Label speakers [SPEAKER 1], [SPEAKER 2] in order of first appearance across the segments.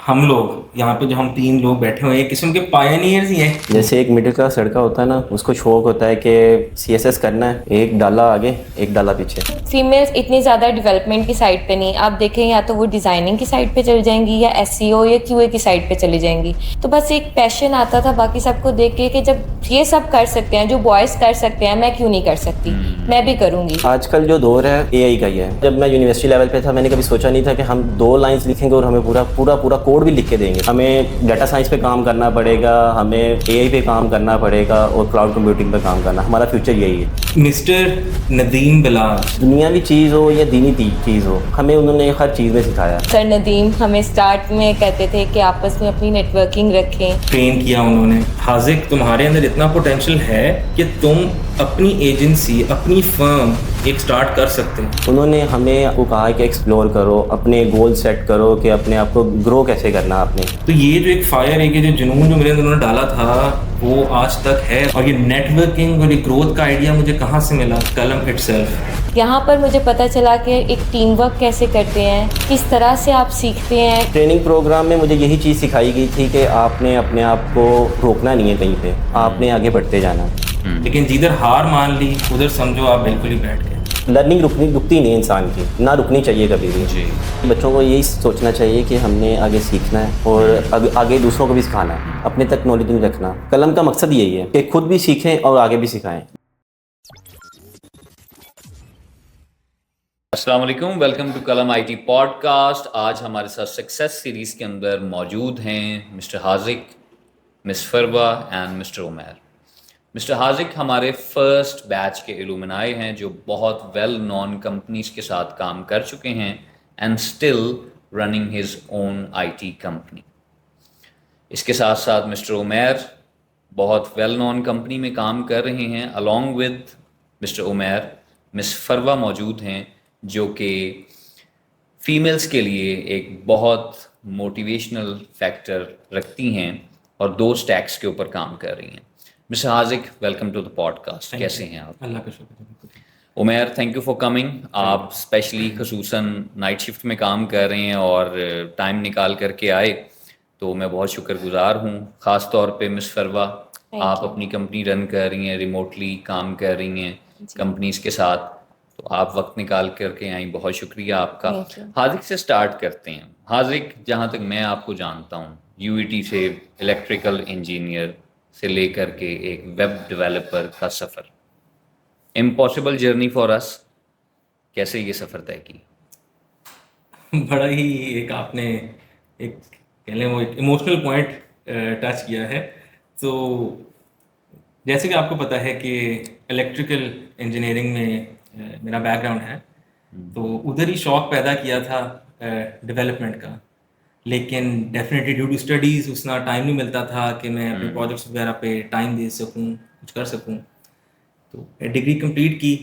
[SPEAKER 1] हम लोग यहाँ पे जो हम तीन लोग बैठे हुए हैं, एक किस्म के पायनियर्स ही हैं।
[SPEAKER 2] जैसे एक मिडिल क्लास लड़का होता है ना, उसको शौक होता है कि सीएसएस करना है, एक डाला आगे एक डाला पीछे।
[SPEAKER 3] फीमेल्स इतनी ज़्यादा डेवलपमेंट की साइड पे नहीं, आप देखें या तो वो डिज़ाइनिंग की साइड पे चली जाएंगी या एसईओ या क्यूए की साइड पे चली जाएंगी। तो बस एक पैशन आता था बाकी सबको देख के कि जब ये सब कर सकते हैं, जो बॉयज़ कर सकते हैं, मैं क्यों नहीं कर सकती, मैं भी करूँगी।
[SPEAKER 2] आजकल जो दौर है एआई का ही है। जब मैं यूनिवर्सिटी लेवल पे था, मैंने कभी सोचा नहीं था कि हम 2 लाइंस लिखेंगे और हमें पूरा पूरा पूरा कोड भी लिख के देंगे। हमें डाटा साइंस पे काम करना पड़ेगा, हमें एआई पे काम करना पड़ेगा और क्लाउड कंप्यूटिंग पे काम करना। हमारा फ्यूचर यही है।
[SPEAKER 1] मिस्टर नदीम बिलाल
[SPEAKER 2] दुनियावी चीज़ हो या दीनी चीज़ हो, हमें उन्होंने हर चीज़ में सिखाया।
[SPEAKER 3] सर नदीम हमें स्टार्ट में कहते थे कि आपस में अपनी नेटवर्किंग रखें।
[SPEAKER 1] ट्रेन किया उन्होंने। हाजिक, तुम्हारे अंदर इतना पोटेंशियल है कि तुम अपनी एजेंसी, अपनी फर्म एक स्टार्ट कर सकते हो।
[SPEAKER 2] उन्होंने हमें को कहा कि एक्सप्लोर करो, अपने गोल सेट करो कि अपने आप को ग्रो कैसे करना आपने।
[SPEAKER 1] तो ये जो एक फायर है, कि जो जुनून जो मेरे अंदर उन्होंने डाला था वो आज तक है। और ये नेटवर्किंग और ये ग्रोथ का आइडिया मुझे कहाँ से मिला? कलम इटसेल्फ।
[SPEAKER 3] यहाँ पर मुझे पता चला कि एक टीम वर्क कैसे करते हैं, किस तरह से आप सीखते हैं।
[SPEAKER 2] ट्रेनिंग प्रोग्राम में मुझे यही चीज़ सिखाई गई थी कि आपने अपने आप को रोकना नहीं है कहीं पे, आपने आगे बढ़ते जाना है।
[SPEAKER 1] लेकिन जिधर हार मान ली उधर समझो आप बिल्कुल ही बैठ गए।
[SPEAKER 2] लर्निंग रुकती नहीं इंसान की, ना रुकनी चाहिए कभी भी।
[SPEAKER 1] जी।
[SPEAKER 2] बच्चों को यही सोचना चाहिए कि हमने आगे सीखना है और आगे दूसरों को भी सिखाना है, अपने तक नॉलेज नहीं रखना। कलम का मकसद यही है कि खुद भी सीखें और आगे भी सिखाएं।
[SPEAKER 4] अस्सलाम वालेकुम, वेलकम टू कलम आईटी पॉडकास्ट। आज हमारे साथ सक्सेस सीरीज़ के अंदर मौजूद हैं mister Hazik, miss Farwa and mister Umair. Mister Hazik हमारे फर्स्ट बैच के इल्यूमिनाई हैं जो बहुत वेल नॉन कंपनीज के साथ काम कर चुके हैं and still running his own IT company. इसके साथ साथ मिस्टर उमैर बहुत वेल नॉन कंपनी में काम कर रहे हैं। Along with mister Umair miss Farwa मौजूद हैं जो कि फीमेल्स के लिए एक बहुत मोटिवेशनल फैक्टर रखती हैं और 2 स्टैक्स के ऊपर काम कर रही हैं। Mister Haziq, welcome to the podcast. कैसे हैं आप?
[SPEAKER 1] अल्लाह का शुक्र।
[SPEAKER 4] Umair, thank you for coming. आप स्पेशली खसूसन नाइट शिफ्ट में काम कर रहे हैं और टाइम निकाल करके आए, तो मैं बहुत शुक्रगुजार हूँ। ख़ास तौर पे मिस फरवा, आप अपनी कंपनी रन कर रही हैं, रिमोटली काम कर रही हैं कंपनीज़ के साथ, तो आप वक्त निकाल करके आई, बहुत शुक्रिया आपका। हाजिक से स्टार्ट करते हैं। हाजिक, जहाँ तक मैं आपको जानता हूँ, यूईटी से इलेक्ट्रिकल इंजीनियर से लेकर के एक वेब डेवलपर का सफ़र, इम्पॉसिबल जर्नी फॉर अस, कैसे ये सफ़र तय की?
[SPEAKER 1] बड़ा ही एक आपने एक कह लें वो एक इमोशनल पॉइंट टच किया है। तो जैसे कि आपको पता है कि इलेक्ट्रिकल इंजीनियरिंग में मेरा बैकग्राउंड है, तो उधर ही शौक पैदा किया था डेवलपमेंट का। लेकिन डेफिनेटली ड्यू टू स्टडीज़ उतना टाइम नहीं मिलता था कि मैं अपने प्रोजेक्ट्स वगैरह पे टाइम दे सकूं, कुछ कर सकूं। तो डिग्री कंप्लीट की,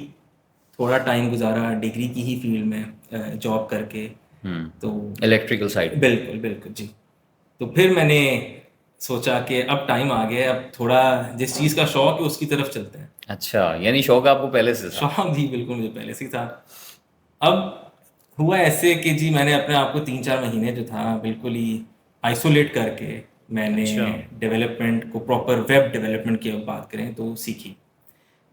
[SPEAKER 1] थोड़ा टाइम गुजारा डिग्री की ही फील्ड में जॉब करके। तो
[SPEAKER 4] इलेक्ट्रिकल साइड।
[SPEAKER 1] बिल्कुल बिल्कुल जी। तो फिर मैंने सोचा कि अब टाइम आ गया है, अब थोड़ा जिस चीज़ का शौक है उसकी तरफ चलते हैं।
[SPEAKER 4] अच्छा, यानी शौक आपको पहले से था?
[SPEAKER 1] शौक जी बिल्कुल मुझे पहले से ही था। अब हुआ ऐसे कि जी मैंने अपने आप को 3-4 महीने जो था बिल्कुल ही आइसोलेट करके मैंने
[SPEAKER 4] अच्छा।
[SPEAKER 1] डेवलपमेंट को, प्रॉपर वेब डेवलपमेंट की अब बात करें तो सीखी।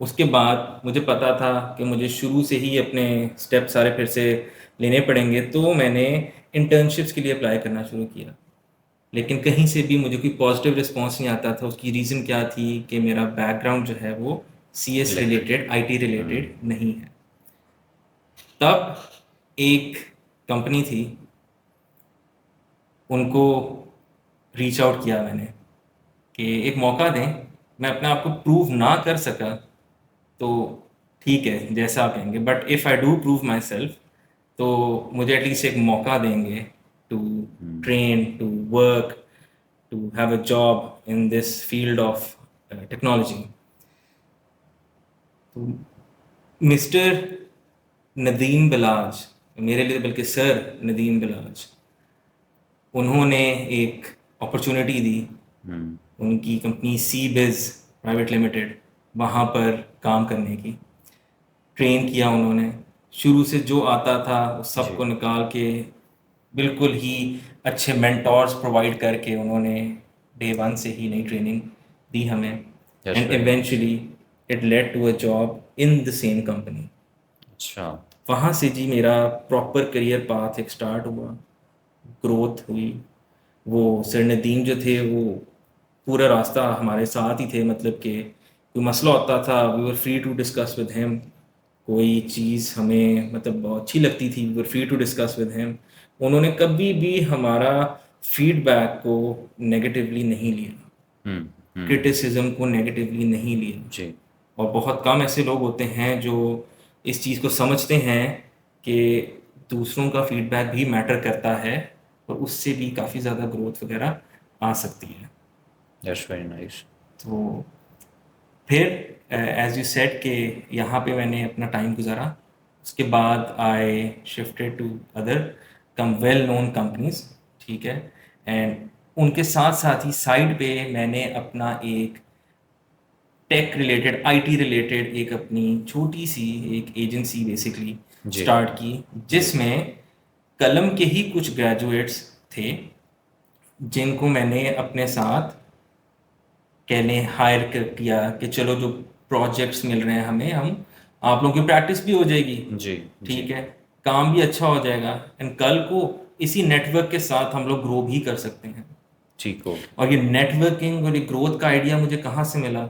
[SPEAKER 1] उसके बाद मुझे पता था कि मुझे शुरू से ही अपने स्टेप सारे फिर से लेने पड़ेंगे, तो मैंने इंटर्नशिप्स के लिए अप्लाई करना शुरू किया। लेकिन कहीं से भी मुझे कोई पॉजिटिव रिस्पॉन्स नहीं आता था। उसकी रीज़न क्या थी कि मेरा बैकग्राउंड जो है वो सीएस रिलेटेड, आईटी रिलेटेड नहीं है। तब एक कंपनी थी, उनको रीच आउट किया मैंने कि एक मौका दें। मैं अपने आप को प्रूव ना कर सका तो ठीक है, जैसा आप कहेंगे, but if I do prove myself तो मुझे एटलीस्ट एक मौका देंगे to train, to work, to have a job in this field of technology. तो मिस्टर नदीम बिलाज, मेरे लिए बल्कि सर नदीम बिलाज, उन्होंने एक अपॉर्चुनिटी दी। उनकी कंपनी सी बिज़ प्राइवेट लिमिटेड, वहाँ पर काम करने की। ट्रेन किया उन्होंने, शुरू से जो आता था उस सबको निकाल के बिल्कुल ही अच्छे मेंटोर्स प्रोवाइड करके उन्होंने डे वन से ही नई ट्रेनिंग दी हमें,
[SPEAKER 4] That's
[SPEAKER 1] and
[SPEAKER 4] very
[SPEAKER 1] eventually it led to a job in the same company.
[SPEAKER 4] अच्छा।
[SPEAKER 1] वहाँ से जी मेरा प्रॉपर करियर पाथ एक स्टार्ट हुआ, ग्रोथ हुई। वो सर नदीम जो थे वो पूरा रास्ता हमारे साथ ही थे, मतलब कि कोई मसला होता था we were free to discuss with him, कोई चीज़ हमें मतलब बहुत अच्छी लगती थी we were free to discuss with him. उन्होंने कभी भी हमारा फीडबैक को नेगेटिवली नहीं लिया,
[SPEAKER 4] हम्म।
[SPEAKER 1] क्रिटिसिज्म को नेगेटिवली नहीं लिया।
[SPEAKER 4] जी।
[SPEAKER 1] और बहुत कम ऐसे लोग होते हैं जो इस चीज़ को समझते हैं कि दूसरों का फीडबैक भी मैटर करता है और उससे भी काफ़ी ज़्यादा ग्रोथ वगैरह आ सकती है।
[SPEAKER 4] That's very nice.
[SPEAKER 1] तो फिर एज यू सेड कि यहाँ पे मैंने अपना टाइम गुजारा, उसके बाद आई शिफ्टेड टू अदर कम वेल नोन कंपनीज, ठीक है। एंड उनके साथ साथ ही साइड पे मैंने अपना एक टेक रिलेटेड आईटी रिलेटेड एक अपनी छोटी सी एक एजेंसी बेसिकली
[SPEAKER 4] जी।
[SPEAKER 1] स्टार्ट की, जिसमें कलम के ही कुछ ग्रेजुएट्स थे जिनको मैंने अपने साथ कहने हायर कर किया कि चलो जो प्रोजेक्ट्स मिल रहे हैं हमें, हम आप लोगों की प्रैक्टिस भी हो जाएगी,
[SPEAKER 4] जी। जी।
[SPEAKER 1] ठीक है, काम भी अच्छा हो जाएगा, एंड कल को इसी नेटवर्क के साथ हम लोग ग्रो भी कर सकते हैं।
[SPEAKER 4] ठीक हो।
[SPEAKER 1] और ये नेटवर्किंग और ये ग्रोथ का आइडिया मुझे कहाँ से मिला?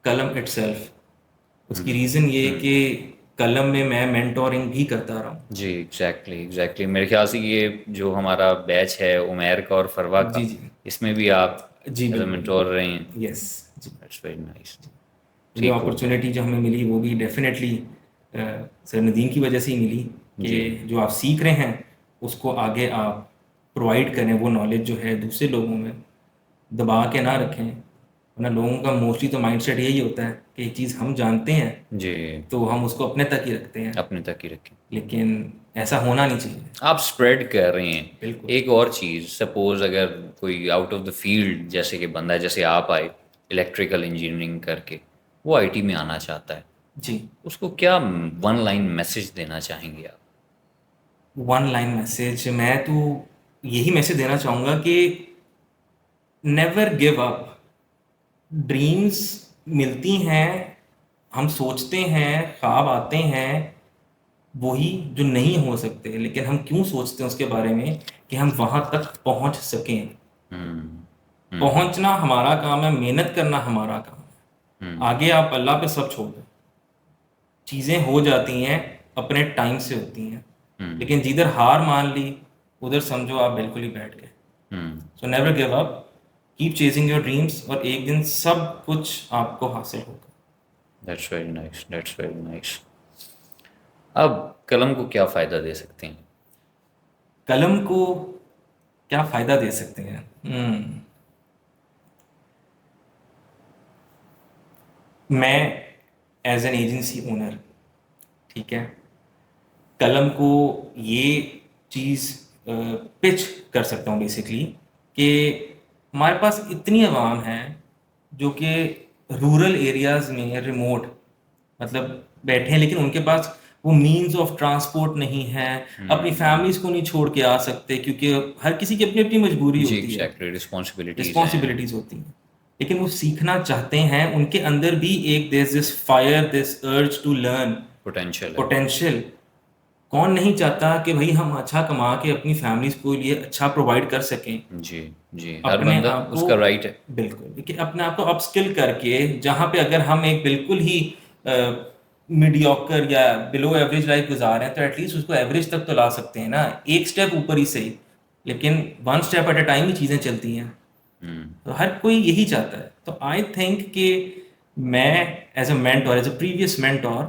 [SPEAKER 1] कलम इटसेल्फ। उसकी रीज़न ये कि कलम में मैं मेंटोरिंग भी करता रहा हूँ।
[SPEAKER 4] जी, एग्जैक्टली मेरे ख्याल से ये जो हमारा बैच है उमैर का और फरवा
[SPEAKER 1] जी
[SPEAKER 4] का,
[SPEAKER 1] जी
[SPEAKER 4] इसमें भी आप
[SPEAKER 1] जी
[SPEAKER 4] एज अ
[SPEAKER 1] बिल्कुल
[SPEAKER 4] मेंटोर रहे हैं।
[SPEAKER 1] यस जी।
[SPEAKER 4] That's very nice.
[SPEAKER 1] ये
[SPEAKER 4] ठीक हो।
[SPEAKER 1] अपॉर्चुनिटी जो हमें मिली वो भी डेफिनेटली सर नदीम की वजह से ही मिली
[SPEAKER 4] जी।
[SPEAKER 1] कि जो आप सीख रहे हैं उसको आगे आप प्रोवाइड करें, वो नॉलेज जो है दूसरे लोगों में दबा के ना रखें, वरना लोगों का मोस्टली तो माइंडसेट यही होता है कि एक चीज़ हम जानते हैं
[SPEAKER 4] जी।
[SPEAKER 1] तो हम उसको अपने तक ही रखते हैं,
[SPEAKER 4] अपने तक ही रखें।
[SPEAKER 1] लेकिन ऐसा होना नहीं चाहिए।
[SPEAKER 4] आप स्प्रेड कर रहे हैं।
[SPEAKER 1] बिल्कुल
[SPEAKER 4] एक और चीज़, सपोज अगर कोई आउट ऑफ द फील्ड जैसे कि बंदा है, जैसे आप आए इलेक्ट्रिकल इंजीनियरिंग करके, वो आईटी में आना चाहता है,
[SPEAKER 1] जी।
[SPEAKER 4] उसको क्या वन लाइन मैसेज देना चाहेंगे आप?
[SPEAKER 1] वन लाइन मैसेज मैं तो यही मैसेज देना चाहूँगा कि नेवर गिव अप। ड्रीम्स मिलती हैं, हम सोचते हैं, ख्वाब आते हैं वही जो नहीं हो सकते, लेकिन हम क्यों सोचते हैं उसके बारे में कि हम वहाँ तक पहुँच सकें।
[SPEAKER 4] हम्म।
[SPEAKER 1] पहुँचना हमारा काम है, मेहनत करना हमारा काम है, आगे आप अल्लाह पे सब छोड़ दो। चीज़ें हो जाती हैं, अपने टाइम से होती हैं, लेकिन जिधर हार मान ली उधर समझो आप बिल्कुल ही बैठ गए। So never give up, keep chasing your dreams, और एक दिन सब कुछ आपको हासिल होगा।
[SPEAKER 4] That's very nice, that's very nice. अब कलम को क्या फ़ायदा दे सकते हैं?
[SPEAKER 1] कलम को क्या फ़ायदा दे सकते हैं? मैं एज एन एजेंसी ओनर, ठीक है, कलम को ये चीज़ पिच कर सकता हूँ बेसिकली कि हमारे पास इतनी आवाम है जो कि रूरल एरियाज़ में रिमोट मतलब बैठे हैं, लेकिन उनके पास वो मीन्स ऑफ ट्रांसपोर्ट नहीं है, अपनी फैमिलीज को नहीं छोड़ के आ सकते क्योंकि हर किसी की अपनी अपनी मजबूरी
[SPEAKER 4] जी,
[SPEAKER 1] होती है,
[SPEAKER 4] एग्जैक्टली, रिस्पॉन्सिबिलिटीज़ हैं,
[SPEAKER 1] रिस्पॉन्सिबिलिटीज होती हैं, लेकिन वो सीखना चाहते हैं, उनके अंदर भी एक this fire, this urge to learn,
[SPEAKER 4] potential है।
[SPEAKER 1] पोटेंशियल। कौन नहीं चाहता कि भाई हम अच्छा कमा के अपनी फैमिलीज को लिए अच्छा प्रोवाइड कर सकें,
[SPEAKER 4] जी। जी, हर
[SPEAKER 1] अपने
[SPEAKER 4] बंदा
[SPEAKER 1] आप को
[SPEAKER 4] उसका राइट है।
[SPEAKER 1] बिल्कुल, देखिए अपने आप को अपस्किल करके, जहाँ पे अगर हम एक बिल्कुल ही मीडियोकर या बिलो एवरेज लाइफ गुजार रहे हैं तो एटलीस्ट उसको एवरेज तक तो ला सकते हैं ना, एक स्टेप ऊपर ही सही, लेकिन one step at a time ही चीज़ें चलती हैं। तो हर कोई यही चाहता है। तो आई थिंक कि मैं as a mentor, as a previous mentor,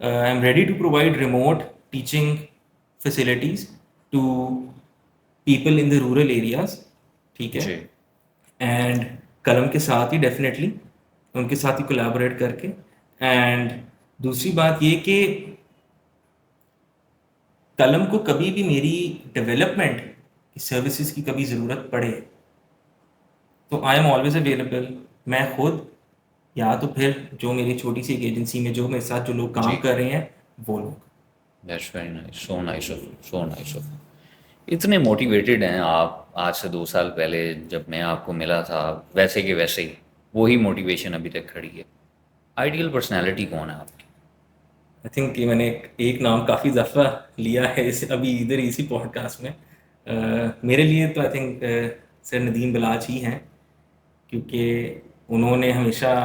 [SPEAKER 1] I am ready to provide remote teaching facilities to people in the rural areas, ठीक है,
[SPEAKER 4] जी।
[SPEAKER 1] एंड कलम के साथ ही डेफिनेटली उनके साथ ही कोलैबोरेट करके। एंड दूसरी बात ये कि कलम को कभी भी मेरी डेवलपमेंट की सर्विसेज की कभी ज़रूरत पड़े तो आई एम ऑलवेज अवेलेबल। मैं खुद या तो फिर जो मेरी छोटी सी एक एजेंसी में जो मेरे साथ जो लोग काम
[SPEAKER 4] जी।
[SPEAKER 1] कर रहे हैं वो लोग।
[SPEAKER 4] That's very nice, so nice of, so nice of. इतने मोटिवेटेड हैं आप, आज से 2 साल पहले जब मैं आपको मिला था वैसे के वैसे ही वही मोटिवेशन अभी तक खड़ी है। आइडियल पर्सनैलिटी कौन है आपकी?
[SPEAKER 1] आई थिंक कि मैंने एक नाम काफ़ी दफ़ा लिया है इस अभी इधर इसी पॉडकास्ट में। मेरे लिए तो I think sir Nadeem Balach ही हैं, क्योंकि उन्होंने हमेशा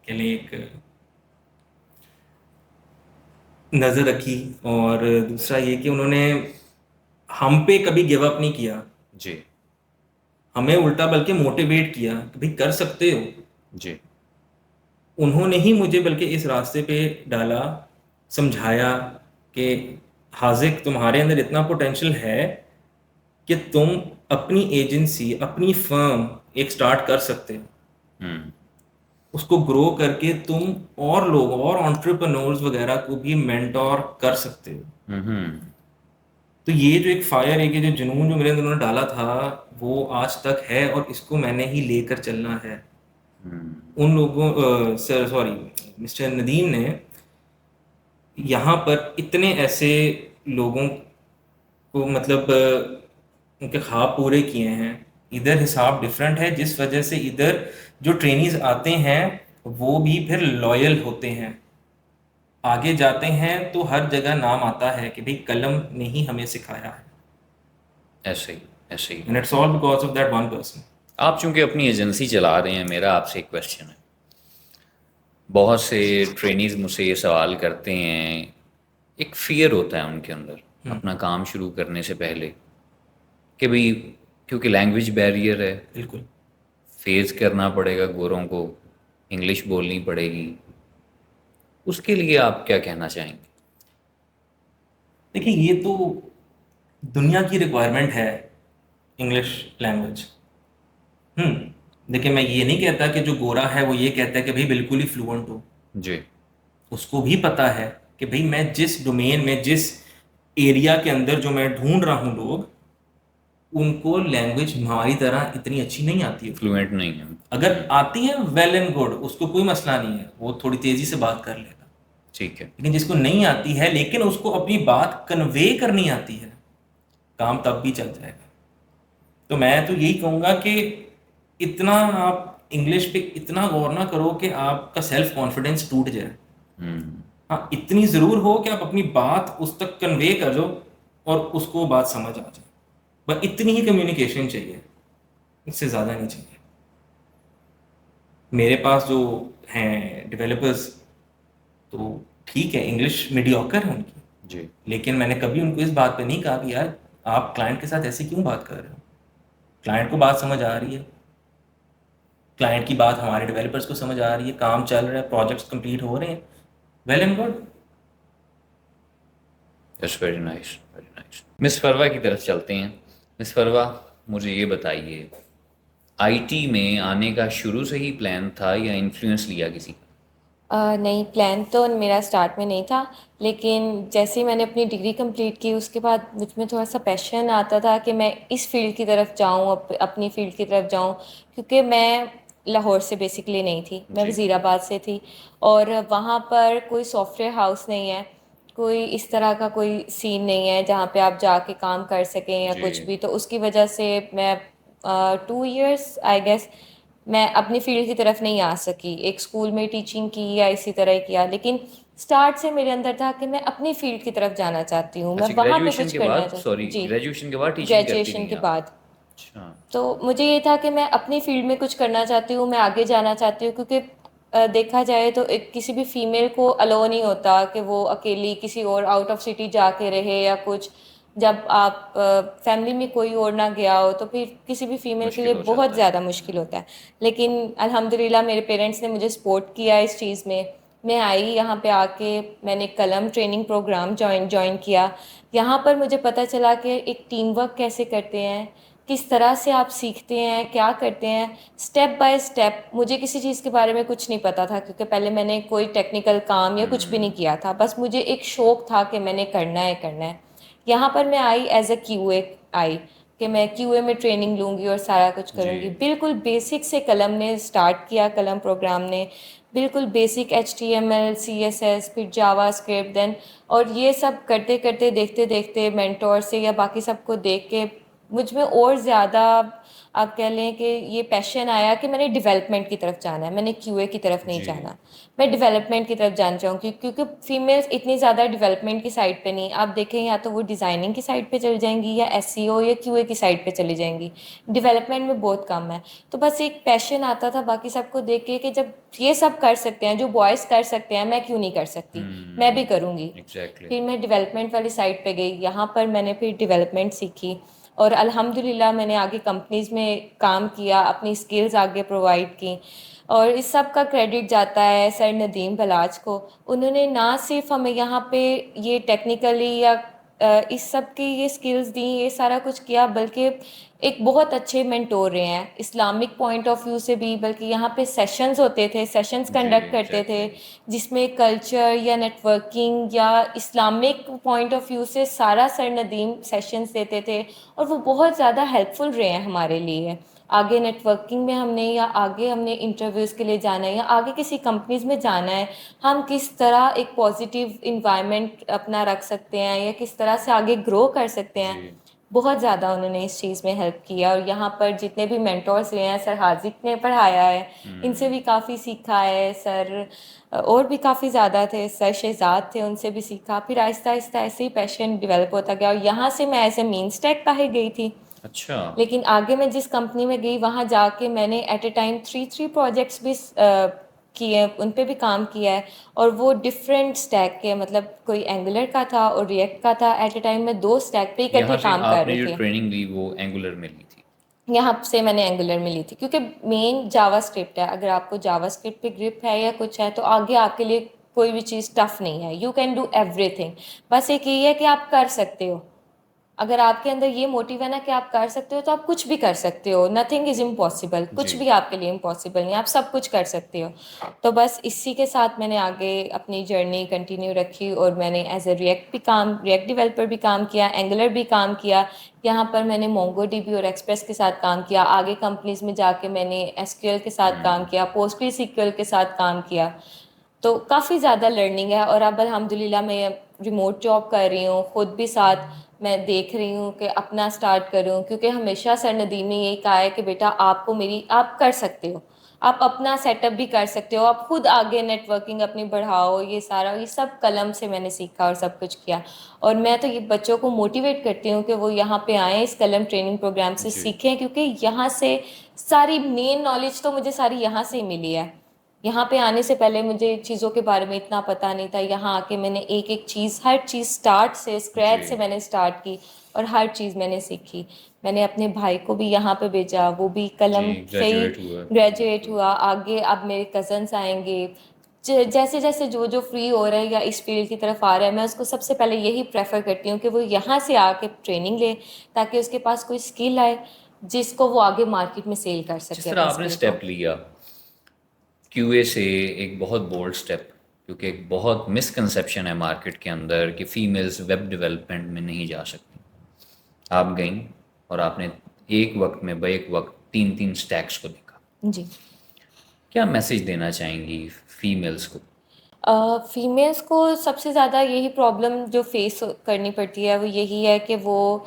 [SPEAKER 1] कह लें एक नज़र रखी, और दूसरा ये कि उन्होंने हम पे कभी गिव अप नहीं किया,
[SPEAKER 4] जी
[SPEAKER 1] हमें उल्टा बल्कि मोटिवेट किया कि भाई कर सकते हो।
[SPEAKER 4] जी।
[SPEAKER 1] उन्होंने ही मुझे बल्कि इस रास्ते पे डाला, समझाया कि हाजिक तुम्हारे अंदर इतना पोटेंशियल है कि तुम अपनी एजेंसी, अपनी फर्म एक स्टार्ट कर सकते हो,
[SPEAKER 4] हम्म
[SPEAKER 1] उसको ग्रो करके तुम और लोग और एंटरप्रेन्योर्स वगैरह को भी मेंटोर कर सकते हो।
[SPEAKER 4] हम्म
[SPEAKER 1] तो ये जो एक फायर, एक ये जो जुनून जो मेरे अंदर उन्होंने डाला था, वो आज तक है, और इसको मैंने ही लेकर चलना है। उन लोगों सर सॉरी मिस्टर नदीम ने यहाँ पर इतने ऐसे लोगों को मतलब उनके ख्वाब पूरे किए हैं। इधर हिसाब डिफरेंट है, जिस वजह से इधर जो ट्रेनीज आते हैं वो भी फिर लॉयल होते हैं, आगे जाते हैं तो हर जगह नाम आता है कि भाई कलम ने ही हमें सिखाया है,
[SPEAKER 4] ऐसे ही ऐसे ही।
[SPEAKER 1] And it's all because of that one person.
[SPEAKER 4] आप चूंकि अपनी एजेंसी चला रहे हैं, मेरा आपसे एक क्वेश्चन है। बहुत से ट्रेनीज मुझसे ये सवाल करते हैं, एक फियर होता है उनके अंदर अपना काम शुरू करने से पहले कि भाई क्योंकि लैंग्वेज बैरियर है,
[SPEAKER 1] बिल्कुल।
[SPEAKER 4] फेस करना पड़ेगा गोरों को, इंग्लिश बोलनी पड़ेगी, उसके लिए आप क्या कहना चाहेंगे?
[SPEAKER 1] देखिए, ये तो दुनिया की रिक्वायरमेंट है, इंग्लिश लैंग्वेज। देखिए, मैं ये नहीं कहता कि जो गोरा है वो ये कहता है कि भाई बिल्कुल ही फ्लुएंट हो।
[SPEAKER 4] जी
[SPEAKER 1] उसको भी पता है कि भाई मैं जिस डोमेन में, जिस एरिया के अंदर जो मैं ढूंढ रहा हूँ लोग, उनको लैंग्वेज हमारी तरह इतनी अच्छी नहीं आती है।
[SPEAKER 4] फ्लुएंट नहीं है।
[SPEAKER 1] अगर आती है वेल एंड गुड, उसको कोई मसला नहीं है, वो थोड़ी तेजी से बात कर लेगा।
[SPEAKER 4] ठीक है।
[SPEAKER 1] लेकिन जिसको नहीं आती है लेकिन उसको अपनी बात कन्वे करनी आती है, काम तब भी चल जाएगा। तो मैं तो यही कहूँगा कि इतना आप इंग्लिश पे इतना गौर ना करो कि आपका सेल्फ कॉन्फिडेंस टूट जाए। हाँ, इतनी ज़रूर हो कि आप अपनी बात उस तक कन्वे कर दो और उसको बात समझ आ जाए, बस इतनी ही कम्युनिकेशन चाहिए, इससे ज़्यादा नहीं चाहिए। मेरे पास जो हैं डेवलपर्स, तो ठीक है, इंग्लिश मीडियोकर है उनकी,
[SPEAKER 4] जी
[SPEAKER 1] लेकिन मैंने कभी उनको इस बात पे नहीं कहा कि यार आप क्लाइंट के साथ ऐसे क्यों बात कर रहे हो। क्लाइंट को बात समझ आ रही है, क्लाइंट की बात हमारे डेवलपर्स को समझ आ रही है, काम चल रहा है, प्रोजेक्ट्स कंप्लीट हो रहे हैं, well and good.
[SPEAKER 4] That's very nice, very nice. Miss Farwa की तरफ चलते हैं। मिस फरवा, मुझे ये बताइए, आईटी में आने का शुरू से ही प्लान था या इन्फ्लुएंस लिया किसी का?
[SPEAKER 3] नहीं, प्लान तो मेरा स्टार्ट में नहीं था, लेकिन जैसे ही मैंने अपनी डिग्री कंप्लीट की उसके बाद मुझ में थोड़ा सा पैशन आता था कि मैं इस फील्ड की तरफ जाऊं, अपनी फील्ड की तरफ जाऊं, क्योंकि मैं लाहौर से बेसिकली नहीं थी, मैं
[SPEAKER 4] जी
[SPEAKER 3] वज़ीराबाद से थी, और वहाँ पर कोई सॉफ्टवेयर हाउस नहीं है, कोई इस तरह का कोई सीन नहीं है जहाँ पे आप जाके काम कर सकें या कुछ
[SPEAKER 4] जी।
[SPEAKER 3] भी। तो उसकी वजह से मैं 2 इयर्स आई गेस मैं अपनी फील्ड की तरफ नहीं आ सकी। एक स्कूल में टीचिंग की या इसी तरह किया, लेकिन स्टार्ट से मेरे अंदर था कि मैं अपनी फील्ड की तरफ जाना चाहती हूँ, मैं
[SPEAKER 4] अच्छा,
[SPEAKER 3] वहाँ पे
[SPEAKER 4] ग्रेजुएशन
[SPEAKER 3] कुछ
[SPEAKER 4] के
[SPEAKER 3] करना
[SPEAKER 4] बाद,
[SPEAKER 3] चाहती
[SPEAKER 4] सॉरी,
[SPEAKER 3] हूँ। जी,
[SPEAKER 4] ग्रेजुएशन के बाद टीचिंग करती
[SPEAKER 3] ग्रेजुएशन
[SPEAKER 4] थी
[SPEAKER 3] के
[SPEAKER 4] आप?
[SPEAKER 3] बाद।
[SPEAKER 4] अच्छा।
[SPEAKER 3] तो मुझे ये था कि मैं अपनी फील्ड में कुछ करना चाहती हूँ, मैं आगे जाना चाहती हूँ, क्योंकि देखा जाए तो एक किसी भी फीमेल को अलो नहीं होता कि वो अकेली किसी और आउट ऑफ सिटी जाके रहे या कुछ। जब आप फैमिली में कोई और ना गया हो तो फिर किसी भी फीमेल के लिए
[SPEAKER 4] मुश्किल हो
[SPEAKER 3] बहुत
[SPEAKER 4] जाता है।
[SPEAKER 3] ज़्यादा मुश्किल होता है। लेकिन अल्हम्दुलिल्लाह मेरे पेरेंट्स ने मुझे सपोर्ट किया इस चीज़ में। मैं आई यहाँ पे आके, मैंने कलम ट्रेनिंग प्रोग्राम ज्वाइन किया। यहाँ पर मुझे पता चला कि एक टीम वर्क कैसे करते हैं, किस तरह से आप सीखते हैं, क्या करते हैं, स्टेप बाय स्टेप। मुझे किसी चीज़ के बारे में कुछ नहीं पता था, क्योंकि पहले मैंने कोई टेक्निकल काम या कुछ भी नहीं किया था, बस मुझे एक शौक़ था कि मैंने करना है करना है। यहाँ पर मैं आई एज अ क्यूए आई, कि मैं क्यूए में ट्रेनिंग लूँगी और सारा कुछ करूँगी। बिल्कुल बेसिक से कलम ने स्टार्ट किया, कलम प्रोग्राम ने बिल्कुल बेसिक HTML CSS फिर जावास्क्रिप्ट देन, और ये सब करते करते देखते देखते मेंटोर से या बाकी सबको देख के मुझ में और ज़्यादा आप कह लें कि ये पैशन आया कि मैंने डेवलपमेंट की तरफ जाना है, मैंने क्यूए की तरफ नहीं जाना, मैं डेवलपमेंट की तरफ जाना चाहूँगी, क्योंकि फीमेल्स इतनी ज़्यादा डेवलपमेंट की साइड पे नहीं, आप देखें या तो वो डिज़ाइनिंग की साइड पे चली जाएंगी या एसईओ या क्यूए की साइड पे चली जाएंगी, डेवलपमेंट में बहुत कम है। तो बस एक पैशन आता था बाकी सबको देख के कि जब ये सब कर सकते हैं, जो बॉयज़ कर सकते हैं, मैं क्यों नहीं कर सकती, मैं भी करूँगी।
[SPEAKER 4] एग्जैक्टली।
[SPEAKER 3] फिर मैं डेवलपमेंट वाली साइड पे गई, यहाँ पर मैंने फिर डेवलपमेंट सीखी और अल्हम्दुलिल्लाह मैंने आगे कंपनीज़ में काम किया, अपनी स्किल्स आगे प्रोवाइड की। और इस सब का क्रेडिट जाता है सर नदीम बलाच को। उन्होंने ना सिर्फ हमें यहाँ पे ये टेक्निकली या इस सब की ये स्किल्स दी, ये सारा कुछ किया, बल्कि एक बहुत अच्छे मेंटोर रहे हैं इस्लामिक पॉइंट ऑफ व्यू से भी। बल्कि यहाँ पे सेशंस होते थे, सेशंस कंडक्ट करते थे जिसमें कल्चर या नेटवर्किंग या इस्लामिक पॉइंट ऑफ व्यू से सारा सर नदीम सेशंस देते थे, और वो बहुत ज़्यादा हेल्पफुल रहे हैं हमारे लिए। आगे नेटवर्किंग में हमने या आगे हमने इंटरव्यूज़ के लिए जाना है या आगे किसी कंपनीज़ में जाना है, हम किस तरह एक पॉजिटिव इन्वायरमेंट अपना रख सकते हैं या किस तरह से आगे ग्रो कर सकते हैं, बहुत ज़्यादा उन्होंने इस चीज़ में हेल्प किया। और यहाँ पर जितने भी मेंटोर्स रहे हैं, सर हाजिक ने पढ़ाया है, इनसे भी काफ़ी सीखा है सर, और भी काफ़ी ज़्यादा थे, सर शहजाद थे, उनसे भी सीखा। फिर आहिस्ता आहिस्ता ऐसे ही पैशन डेवलप होता गया और यहाँ से मैं एज ए मीन स्टैक बाहर गई थी।
[SPEAKER 4] अच्छा।
[SPEAKER 3] लेकिन आगे मैं जिस कंपनी में गई वहाँ जाके मैंने एट ए टाइम 3 प्रोजेक्ट्स भी किए, उन पे भी काम किया है, और वो डिफरेंट स्टैक के, मतलब कोई एंगुलर का था और रिएक्ट का था। एट ए टाइम में 2 स्टैक पे इकट्ठे
[SPEAKER 4] यहाँ से
[SPEAKER 3] काम कर
[SPEAKER 4] आपने
[SPEAKER 3] रही
[SPEAKER 4] जो
[SPEAKER 3] थी।
[SPEAKER 4] ट्रेनिंग ली वो एंगुलर में ली थी?
[SPEAKER 3] यहाँ से मैंने एंगुलर में ली थी, क्योंकि मेन जावास्क्रिप्ट है। अगर आपको जावास्क्रिप्ट पे ग्रिप है या कुछ है तो आगे आपके लिए कोई भी चीज़ टफ नहीं है, यू कैन डू एवरीथिंग। बस एक ये है कि आप कर सकते हो, अगर आपके अंदर ये मोटिव है ना कि आप कर सकते हो तो आप कुछ भी कर सकते हो। नथिंग इज़ इम्पॉसिबल, कुछ भी आपके लिए इम्पॉसिबल नहीं, आप सब कुछ कर सकते हो। तो बस इसी के साथ मैंने आगे अपनी जर्नी कंटिन्यू रखी और मैंने एज ए रिएक्ट डेवलपर भी काम किया, एंगुलर भी काम किया। यहाँ पर मैंने मोंगोडीबी और एक्सप्रेस के साथ काम किया। आगे कंपनीज में जाके मैंने एसक्यूएल के साथ काम किया, पोस्टग्रेसक्यूएल के साथ काम किया। तो काफ़ी ज़्यादा लर्निंग है। और अब अल्हम्दुलिल्लाह मैं रिमोट जॉब कर रही हूँ, ख़ुद भी साथ मैं देख रही हूँ कि अपना स्टार्ट करूँ, क्योंकि हमेशा सर नदीम ने यही कहा है कि बेटा आपको आप कर सकते हो, आप अपना सेटअप भी कर सकते हो, आप खुद आगे नेटवर्किंग अपनी बढ़ाओ। ये सारा ये सब कलम से मैंने सीखा और सब कुछ किया। और मैं तो ये बच्चों को मोटिवेट करती हूँ कि वो यहाँ पे आएँ, इस कलम ट्रेनिंग प्रोग्राम से सीखें, क्योंकि यहाँ से सारी मेन नॉलेज तो मुझे सारी यहाँ से ही मिली है। यहाँ पे आने से पहले मुझे चीज़ों के बारे में इतना पता नहीं था। यहाँ आके मैंने एक एक चीज़, हर चीज़ स्टार्ट से, स्क्रैच से मैंने स्टार्ट की और हर चीज़ मैंने सीखी। मैंने अपने भाई को भी यहाँ पे भेजा, वो भी कलम से ही ग्रेजुएट हुआ। आगे अब मेरे कज़न्स आएंगे, जैसे जैसे जो जो फ्री हो रहा है या इस फील्ड की तरफ आ रहा है, मैं उसको सबसे पहले यही प्रेफर करती हूँ कि वो यहाँ से आके ट्रेनिंग ले, ताकि उसके पास कोई स्किल आए जिसको वो आगे मार्केट में सेल कर सके।
[SPEAKER 4] जिस तरह आपने स्टेप लिया क्यूए से, एक बहुत बोल्ड स्टेप, क्योंकि एक बहुत मिसकंसेप्शन है मार्केट के अंदर कि फ़ीमेल्स वेब डेवलपमेंट में नहीं जा सकती। आप गईं और आपने एक वक्त में एक वक्त 3 स्टैक्स को देखा।
[SPEAKER 3] जी,
[SPEAKER 4] क्या मैसेज देना चाहेंगी फ़ीमेल्स को?
[SPEAKER 3] फीमेल्स को सबसे ज़्यादा यही प्रॉब्लम जो फेस करनी पड़ती है वो यही है कि वो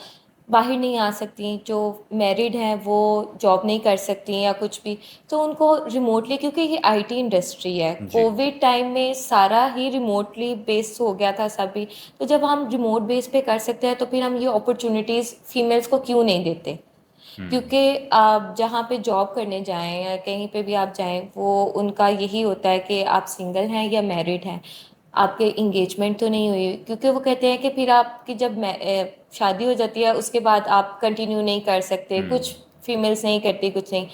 [SPEAKER 3] बाहर नहीं आ सकती, जो मैरिड हैं वो जॉब नहीं कर सकती या कुछ भी, तो उनको रिमोटली, क्योंकि ये आईटी इंडस्ट्री है, कोविड टाइम में सारा ही रिमोटली बेस हो गया था सभी। तो जब हम रिमोट बेस पे कर सकते हैं तो फिर हम ये अपॉर्चुनिटीज़ फीमेल्स को क्यों नहीं देते? क्योंकि आप जहाँ पे जॉब करने जाएं या कहीं पे भी आप जाएं, वो उनका यही होता है कि आप सिंगल हैं या मैरिड हैं, आपके इंगेजमेंट तो नहीं हुई, क्योंकि वो कहते हैं कि फिर आपकी जब शादी हो जाती है उसके बाद आप कंटिन्यू नहीं कर सकते। कुछ फीमेल्स नहीं करती, कुछ नहीं।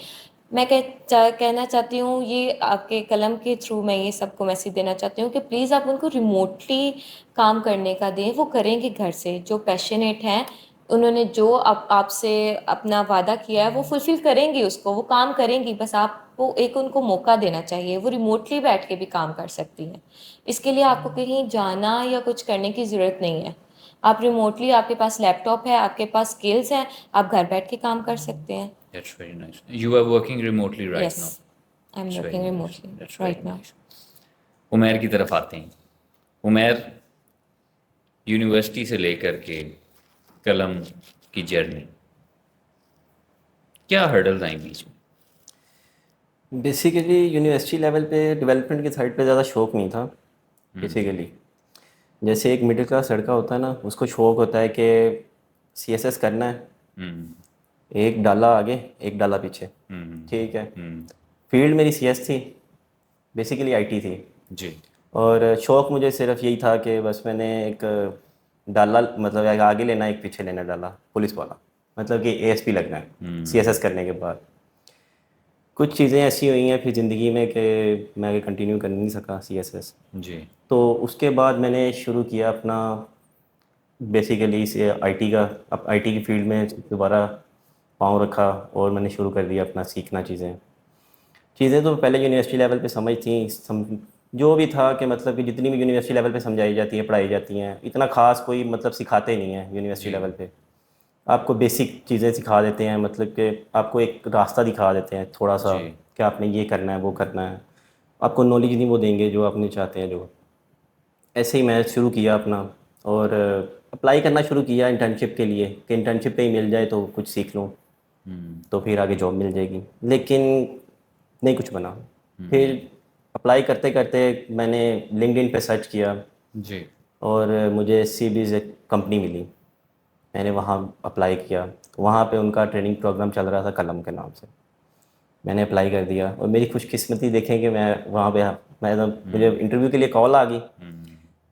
[SPEAKER 3] मैं कहना चाहती हूँ, ये आपके कलम के थ्रू मैं ये सबको मैसेज देना चाहती हूँ कि प्लीज़ आप उनको रिमोटली काम करने का दें। वो करेंगे घर से, जो पैशनेट हैं, उन्होंने जो आपसे अपना वादा किया है वो फुलफ़िल करेंगी, उसको वो काम करेंगी। बस आपको एक उनको मौका देना चाहिए, वो रिमोटली बैठ के भी काम कर सकती हैं। इसके लिए आपको कहीं जाना या कुछ करने की ज़रूरत नहीं है। आप रिमोटली, आपके पास लैपटॉप है, आपके पास स्किल्स हैं, आप घर बैठ के काम कर सकते हैं।
[SPEAKER 4] That's very nice. You are working remotely right
[SPEAKER 3] yes,
[SPEAKER 4] now.
[SPEAKER 3] I am
[SPEAKER 4] That's very
[SPEAKER 3] working
[SPEAKER 4] nice.
[SPEAKER 3] Remotely
[SPEAKER 4] That's very
[SPEAKER 3] right now.
[SPEAKER 4] nice. Umair की तरफ आते हैं। उमैर, यूनिवर्सिटी से लेकर के कलम की जर्नी, क्या हर्डल्स आई बीच में?
[SPEAKER 2] बेसिकली यूनिवर्सिटी लेवल पे डेवलपमेंट की साइड पे ज़्यादा शौक नहीं था बेसिकली। जैसे एक मिडिल क्लास लड़का होता है ना, उसको शौक होता है कि सीएसएस करना है,
[SPEAKER 4] हम्म
[SPEAKER 2] एक डाला आगे एक डाला पीछे,
[SPEAKER 4] हम्म
[SPEAKER 2] ठीक है।
[SPEAKER 4] हम्म,
[SPEAKER 2] फील्ड मेरी सीएस थी, बेसिकली आईटी थी,
[SPEAKER 4] जी
[SPEAKER 2] और शौक मुझे सिर्फ यही था कि बस मैंने एक डाला, मतलब एक आगे लेना एक पीछे लेना डाला पुलिस वाला, मतलब कि एएसपी लगना है सीएसएस करने के बाद। कुछ चीज़ें ऐसी हुई हैं फिर ज़िंदगी में कि मैं आगे कंटिन्यू कर नहीं सका सीएसएस।
[SPEAKER 4] जी
[SPEAKER 2] तो उसके बाद मैंने शुरू किया अपना बेसिकली से आईटी का, अब आईटी की फील्ड में दोबारा पाँव रखा और मैंने शुरू कर दिया अपना सीखना चीज़ें। चीज़ें तो पहले यूनिवर्सिटी लेवल पे समझ थी, जो भी था कि मतलब कि जितनी भी यूनिवर्सिटी लेवल पे समझाई जाती है पढ़ाई जाती हैं, इतना ख़ास कोई मतलब सिखाते नहीं हैं यूनिवर्सिटी
[SPEAKER 4] जी
[SPEAKER 2] लेवल पे। आपको बेसिक चीज़ें सिखा देते हैं, मतलब कि आपको एक रास्ता दिखा देते हैं थोड़ा सा
[SPEAKER 4] जी
[SPEAKER 2] कि आपने ये करना है वो करना है। आपको नॉलेज नहीं वो देंगे जो आपने चाहते हैं जो। ऐसे ही मैं शुरू किया अपना, और अप्लाई करना शुरू किया इंटर्नशिप के लिए कि इंटर्नशिप पे ही मिल जाए तो कुछ सीख लूँ, तो फिर आगे जॉब मिल जाएगी, लेकिन नहीं कुछ बना। फिर अप्लाई करते करते मैंने लिंक्डइन पे सर्च किया
[SPEAKER 4] जी
[SPEAKER 2] और मुझे सीबीज एक कंपनी मिली, मैंने वहाँ अप्लाई किया। वहाँ पे उनका ट्रेनिंग प्रोग्राम चल रहा था कलम के नाम से, मैंने अप्लाई कर दिया और मेरी खुशकिस्मती देखें कि मैं वहाँ पे, मैं तो मुझे इंटरव्यू के लिए कॉल आ गई।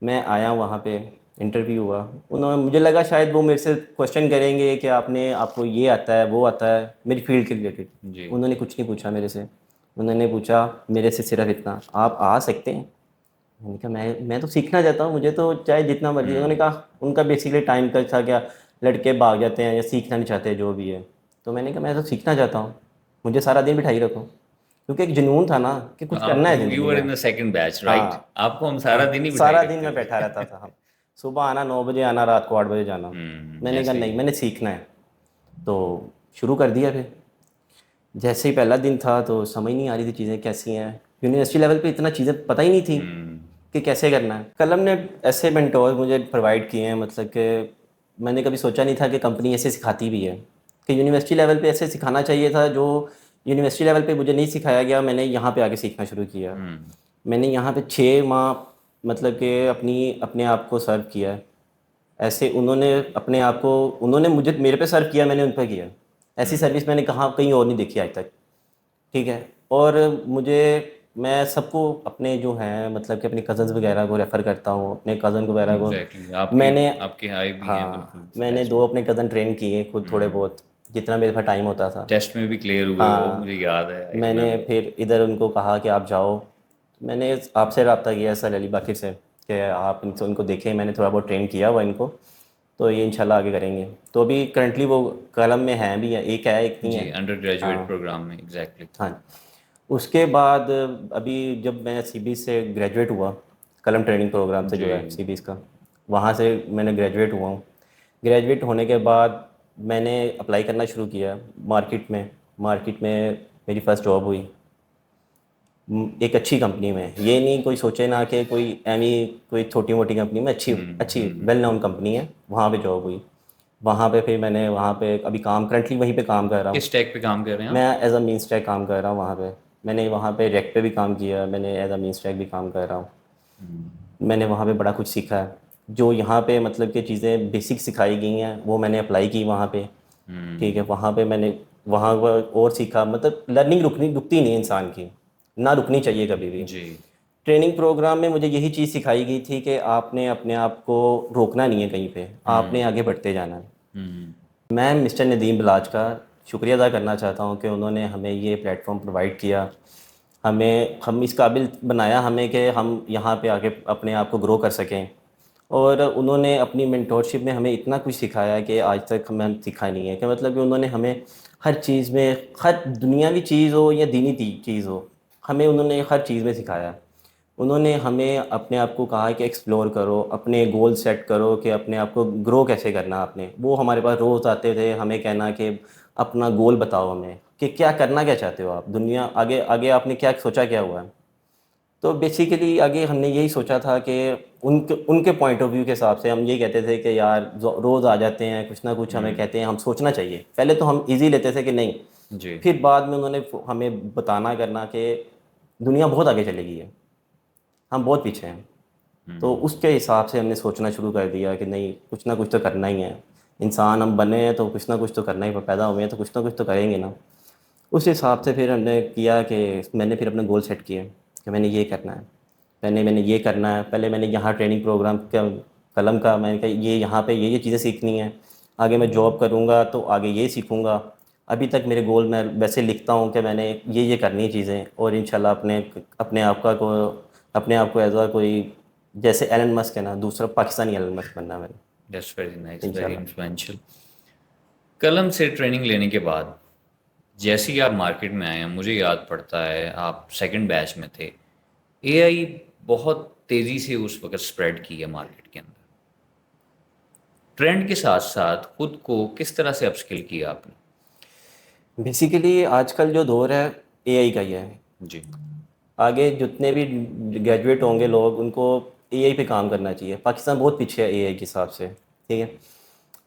[SPEAKER 2] मैं आया वहाँ पे, इंटरव्यू हुआ, उन्होंने, मुझे लगा शायद वो मेरे से क्वेश्चन करेंगे कि आपको ये आता है वो आता है मेरी फील्ड के रिलेटेड।
[SPEAKER 4] जी
[SPEAKER 2] उन्होंने कुछ नहीं पूछा मेरे से, उन्होंने पूछा मेरे से सिर्फ इतना, आप आ सकते हैं? मैंने कहा मैं तो सीखना चाहता हूँ, मुझे तो चाहे जितना मर्जी। उन्होंने कहा उनका बेसिकली टाइम का था क्या, लड़के भाग जाते हैं या सीखना नहीं चाहते जो भी है। तो मैंने कहा मैं तो सीखना चाहता हूँ, मुझे सारा दिन बिठाई रखो, क्योंकि एक जुनून था ना कि कुछ
[SPEAKER 4] आप
[SPEAKER 2] करना है
[SPEAKER 4] यू
[SPEAKER 2] ज़िंदगी
[SPEAKER 4] वर
[SPEAKER 2] में।
[SPEAKER 4] In the second batch right?
[SPEAKER 2] हाँ
[SPEAKER 4] आपको हम सारा दिन
[SPEAKER 2] हाँ,
[SPEAKER 4] ही बिठाए
[SPEAKER 2] सारा दिन
[SPEAKER 4] रखते
[SPEAKER 2] मैं बैठा रहता
[SPEAKER 4] थे।
[SPEAKER 2] था। हम सुबह आना 9 बजे आना, रात को 8 बजे जाना। मैंने कहा
[SPEAKER 4] ऐसे ही।
[SPEAKER 2] नहीं, मैंने सीखना है, तो शुरू कर दिया। फिर जैसे ही पहला दिन था तो समझ नहीं आ रही थी चीज़ें कैसी हैं, यूनिवर्सिटी लेवल पे इतना चीज़ें पता ही नहीं थी कि कैसे करना है। कलम ने ऐसे मेंटोर मुझे प्रोवाइड किए हैं, मतलब कि मैंने कभी सोचा नहीं था कि कंपनी ऐसे सिखाती भी है, कि यूनिवर्सिटी लेवल पे ऐसे सिखाना चाहिए था जो यूनिवर्सिटी लेवल पे मुझे नहीं सिखाया गया। मैंने यहाँ पे आके सीखना शुरू किया। मैंने यहाँ पे 6 माह मतलब कि अपने आप को सर्व किया है। ऐसे उन्होंने अपने आप को, उन्होंने मुझे मेरे पे सर्व किया, मैंने उन पर किया। ऐसी सर्विस मैंने कहाँ कहीं और नहीं देखी आज तक, ठीक है। और मुझे, मैं सबको अपने जो हैं मतलब कि अपने कज़न्स वगैरह को रेफ़र करता हूँ, अपने कज़न वगैरह को।
[SPEAKER 4] एग्जैक्टली आपके
[SPEAKER 2] मैंने,
[SPEAKER 4] आपके हाई भी हैं
[SPEAKER 2] हाँ,
[SPEAKER 4] बिल्कुल
[SPEAKER 2] मैंने
[SPEAKER 4] बैच
[SPEAKER 2] 2
[SPEAKER 4] में।
[SPEAKER 2] अपने कज़न ट्रेन किए खुद थोड़े बहुत, जितना मेरे पास टाइम होता था।
[SPEAKER 4] टेस्ट में भी क्लियर हुए वो मुझे
[SPEAKER 2] हाँ,
[SPEAKER 4] याद है, आई
[SPEAKER 2] मैंने
[SPEAKER 4] रिमेम्बर।
[SPEAKER 2] फिर इधर उनको कहा कि आप जाओ। मैंने आपसे रब्ता किया सर अली बाकिर से कि आप इनसे उनको देखें, मैंने थोड़ा बहुत ट्रेन किया हुआ इनको, तो ये इंशाल्लाह आगे करेंगे। तो अभी करंटली वो कलम में हैं भी, है एक है एक नहीं
[SPEAKER 4] जी
[SPEAKER 2] है।
[SPEAKER 4] अंडर ग्रेजुएट
[SPEAKER 2] हाँ
[SPEAKER 4] प्रोग्राम में एग्जैक्टली।
[SPEAKER 2] हाँ। उसके बाद अभी जब मैं सीबीज से ग्रेजुएट हुआ, कलम ट्रेनिंग प्रोग्राम से
[SPEAKER 4] जी
[SPEAKER 2] जो है सीबीज का, वहाँ से मैंने ग्रेजुएट हुआ हूँ। ग्रेजुएट होने के बाद मैंने अप्लाई करना शुरू किया मार्केट में मेरी फ़र्स्ट जॉब हुई एक अच्छी कंपनी में। ये नहीं कोई सोचे ना कि कोई एमी कोई छोटी मोटी कंपनी में, अच्छी अच्छी वेल नोन कंपनी है, वहाँ पे जॉब हुई। वहाँ पे फिर मैंने वहाँ पे अभी काम, करंटली वहीं पे काम कर रहा हूँ।
[SPEAKER 4] किस टैग पे काम कर रहे हैं
[SPEAKER 2] मैं
[SPEAKER 4] आप?
[SPEAKER 2] एज अ मीन स्टैक काम कर रहा हूँ वहाँ पे। मैंने वहाँ पे रेक पे भी काम किया, मैंने एज अ मीन स्टैक भी काम कर रहा हूँ। मैंने वहाँ पे बड़ा कुछ सीखा है, जो यहाँ पे मतलब कि चीज़ें बेसिक सिखाई गई हैं वो मैंने अप्लाई की वहाँ पे, ठीक है। वहाँ पे मैंने वहाँ और सीखा, मतलब लर्निंग रुकती नहीं है इंसान की, ना रुकनी चाहिए कभी भी।
[SPEAKER 4] जी
[SPEAKER 2] ट्रेनिंग प्रोग्राम में मुझे यही चीज़ सिखाई गई थी कि आपने अपने आप को रोकना नहीं है कहीं पे, आपने आगे बढ़ते जाना है। मैं मिस्टर नदीम बलाज का शुक्रिया अदा करना चाहता हूँ कि उन्होंने हमें ये प्लेटफॉर्म प्रोवाइड किया, हम इस काबिल बनाया हमें कि हम यहाँ पे आके अपने आप को ग्रो कर सकें। और उन्होंने अपनी मेंटोरशिप में हमें इतना कुछ सिखाया कि आज तक हमें सीखा नहीं है, कि मतलब कि उन्होंने हमें हर चीज़ में, हर दुनियावी चीज़ हो या दीनी चीज़ हो, हमें उन्होंने हर चीज़ में सिखाया। उन्होंने हमें अपने आप को कहा कि एक्सप्लोर करो, अपने गोल सेट करो कि अपने आप को ग्रो कैसे करना आपने। वो हमारे पास रोज़ आते थे हमें कहना कि अपना गोल बताओ हमें कि क्या करना क्या चाहते हो आप, दुनिया आगे आगे आपने क्या सोचा क्या हुआ है। तो बेसिकली आगे हमने यही सोचा था कि उनके उनके पॉइंट ऑफ व्यू के हिसाब से हम यही कहते थे कि यार रोज़ आ जाते हैं कुछ ना कुछ हमें कहते हैं हम सोचना चाहिए। पहले तो हम इजी लेते थे कि नहीं,
[SPEAKER 4] जी।
[SPEAKER 2] फिर बाद में उन्होंने हमें बताना करना कि दुनिया बहुत आगे चलेगी है, हम बहुत पीछे हैं। तो उसके हिसाब से हमने सोचना शुरू कर दिया कि नहीं कुछ ना कुछ तो करना ही है, इंसान हम बने हैं तो कुछ ना कुछ तो करना ही, पैदा हुए हैं तो कुछ ना कुछ तो करेंगे ना। उस हिसाब से फिर हमने किया कि मैंने फिर अपने गोल सेट किए कि मैंने ये करना है, मैंने मैंने ये करना है। पहले मैंने यहाँ ट्रेनिंग प्रोग्राम का कलम का मैंने कहा ये यहाँ पे ये चीज़ें सीखनी है, आगे मैं जॉब करूँगा तो आगे ये सीखूँगा। अभी तक मेरे गोल मैं वैसे लिखता हूँ कि मैंने ये करनी है चीज़ें, और इंशाल्लाह अपने अपने आप का को अपने आप को एज आ कोई जैसे एलन मस्क है ना, दूसरा पाकिस्तानी एलन मस्क बनना मैंने
[SPEAKER 4] दैट्स वेरी नाइस, वेरी
[SPEAKER 2] इंशाल्लाह।
[SPEAKER 4] इन्फ्लुएंशियल। कलम से ट्रेनिंग लेने के बाद जैसे ही आप मार्केट में आए हैं, मुझे याद पड़ता है आप सेकंड बैच में थे, एआई बहुत तेज़ी से उस वक्त स्प्रेड की है मार्केट के अंदर। ट्रेंड के साथ साथ खुद को किस तरह से अपस्किल किया आपने?
[SPEAKER 2] बेसिकली आजकल जो दौर है एआई का ही है।
[SPEAKER 4] जी।
[SPEAKER 2] आगे जितने भी ग्रेजुएट होंगे लोग उनको एआई पे काम करना चाहिए। पाकिस्तान बहुत पीछे है एआई के हिसाब से, ठीक है।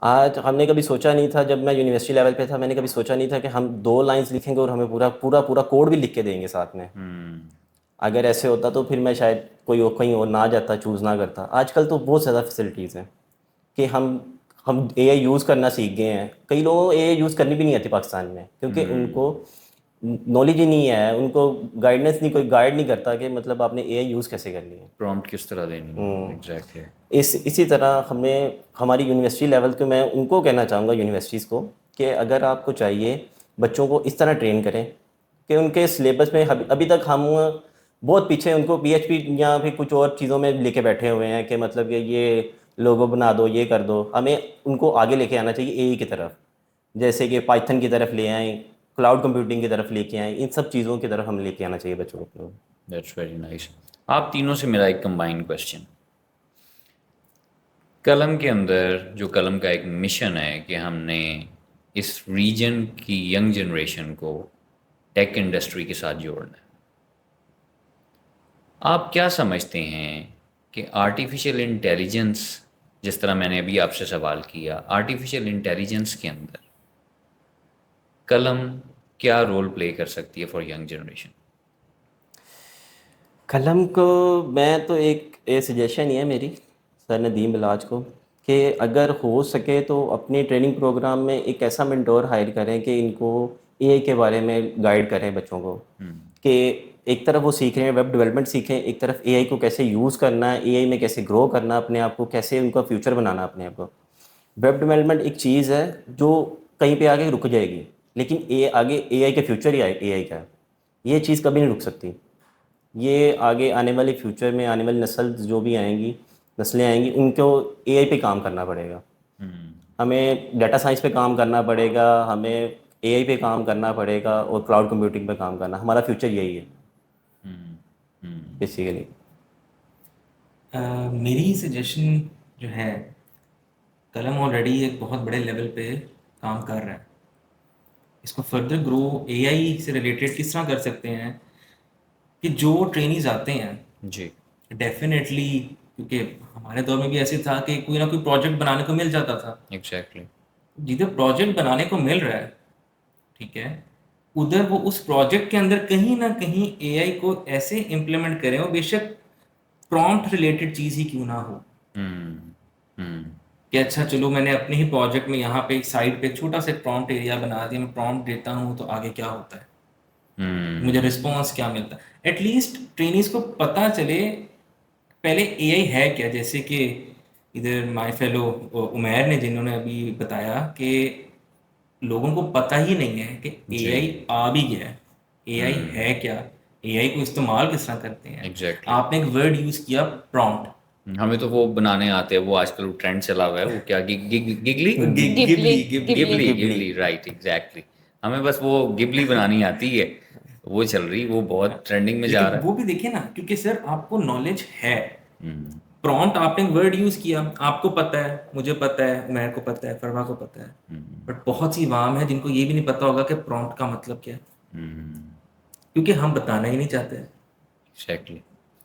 [SPEAKER 2] आज हमने कभी सोचा नहीं था, जब मैं यूनिवर्सिटी लेवल पे था मैंने कभी सोचा नहीं था कि हम 2 लाइंस लिखेंगे और हमें पूरा पूरा पूरा कोड भी लिख के देंगे साथ में। अगर ऐसे होता तो फिर मैं शायद कोई और कहीं और ना जाता, चूज़ ना करता। आजकल तो बहुत ज़्यादा फैसिलिटीज़ हैं कि हम एआई यूज़ करना सीख गए हैं। कई लोगों को एआई यूज़ करनी भी नहीं आती पाकिस्तान में, क्योंकि उनको नॉलेज ही नहीं है, उनको गाइडेंस नहीं, कोई गाइड नहीं करता कि मतलब आपने एआई यूज़ कैसे करनी है।
[SPEAKER 4] प्रॉम्प्ट किस तरह देनी है, एग्जैक्टली।
[SPEAKER 2] इसी तरह हमें हमारी यूनिवर्सिटी लेवल के, मैं उनको कहना चाहूँगा यूनिवर्सिटीज़ को कि अगर आपको चाहिए बच्चों को इस तरह ट्रेन करें कि उनके सिलेबस में अभी तक हम बहुत पीछे उनको पीएचपी या फिर कुछ और चीज़ों में लेके बैठे हुए हैं कि मतलब कि ये लोगो बना दो, ये कर दो। हमें उनको आगे लेके आना चाहिए एआई की तरफ, जैसे कि पाइथन की तरफ ले आएँ, क्लाउड कंप्यूटिंग की तरफ लेके आएँ, इन सब चीज़ों की तरफ हम लेके आना चाहिए बच्चों को।
[SPEAKER 4] That's very nice. आप तीनों से मेरा एक कंबाइंड क्वेश्चन, कलम के अंदर जो कलम का एक मिशन है कि हमने इस रीजन की यंग जनरेशन को टेक इंडस्ट्री के साथ जोड़ना है, आप क्या समझते हैं कि आर्टिफिशियल इंटेलिजेंस, जिस तरह मैंने अभी आपसे सवाल किया, आर्टिफिशियल इंटेलिजेंस के अंदर कलम क्या रोल प्ले कर सकती है फॉर यंग जनरेशन?
[SPEAKER 2] कलम को मैं तो एक ये सजेशन ही है मेरी सर नदीम बिलाज को कि अगर हो सके तो अपनी ट्रेनिंग प्रोग्राम में एक ऐसा मेंटोर हायर करें कि इनको एआई के बारे में गाइड करें बच्चों को, कि एक तरफ वो सीख रहे हैं वेब डेवलपमेंट सीखें, एक तरफ एआई को कैसे यूज़ करना है, एआई में कैसे ग्रो करना अपने आप को, कैसे उनका फ्यूचर बनाना अपने आप को। वेब डेवलपमेंट एक चीज़ है जो कहीं पे आगे रुक जाएगी, लेकिन आगे एआई के फ्यूचर ही एआई का है, ये चीज़ कभी नहीं रुक सकती। ये आगे आने वाले फ्यूचर में आने वाली जो भी आएंगी, नस्लें आएंगी, उनको एआई पे काम करना पड़ेगा। हमें डाटा साइंस पे काम करना पड़ेगा, हमें एआई पे काम करना पड़ेगा और क्लाउड कंप्यूटिंग पे काम करना। हमारा फ्यूचर यही है बेसिकली।
[SPEAKER 1] मेरी सजेशन जो है, कलम ऑलरेडी एक बहुत बड़े लेवल पे काम कर रहा है, इसको फर्दर ग्रो एआई से रिलेटेड किस तरह कर सकते हैं कि जो ट्रेनीज आते हैं
[SPEAKER 4] जी।
[SPEAKER 1] डेफिनेटली, क्योंकि हमारे दौर में भी ऐसे था कि कोई ना कोई प्रोजेक्ट बनाने को मिल जाता था।
[SPEAKER 4] एग्जैक्टली।
[SPEAKER 1] जिधर प्रोजेक्ट बनाने को मिल रहा है, ठीक है, उधर वो उस प्रोजेक्ट के अंदर कहीं ना कहीं एआई को ऐसे इम्प्लीमेंट करें, वो बेशक प्रॉम्प्ट रिलेटेड चीज़ ही क्यों ना हो, कि अच्छा चलो मैंने अपने ही प्रोजेक्ट में यहाँ पे एक साइड पे एक छोटा सा प्रॉम्प्ट एरिया बना दिया, मैं प्रॉम्प्ट देता हूँ तो आगे क्या होता है, मुझे रिस्पॉन्स क्या मिलता है। एटलीस्ट ट्रेनीज को पता चले पहले एआई है क्या। जैसे कि इधर माय फेलो उमैर ने जिन्होंने अभी बताया कि लोगों को पता ही नहीं है कि एआई आ भी गया है, एआई है क्या, एआई को इस्तेमाल किस तरह करते हैं।
[SPEAKER 4] एग्जैक्टली।
[SPEAKER 1] आपने एक वर्ड यूज़ किया प्रॉम्प्ट,
[SPEAKER 4] हमें तो वो बनाने आते हैं, वो आजकल ट्रेंड चला हुआ है, वो क्या गिगली
[SPEAKER 3] गिबली।
[SPEAKER 4] Ghibli, right, exactly. हमें बस वो गिबली बनानी आती है वो चल रही, वो बहुत ट्रेंडिंग में जा
[SPEAKER 1] लेकिन
[SPEAKER 4] रहा
[SPEAKER 1] वो भी देखिए ना, क्योंकि सर आपको नॉलेज है,
[SPEAKER 4] है।
[SPEAKER 1] प्रॉम्प्ट आपने वर्ड यूज किया, आपको पता है, मुझे पता है, उमैर को पता है, फरवा को पता है, बट बहुत सी वाम है जिनको ये भी नहीं पता होगा कि प्रॉम्प्ट का मतलब क्या है, क्योंकि हम बताना ही नहीं चाहते।
[SPEAKER 4] Exactly,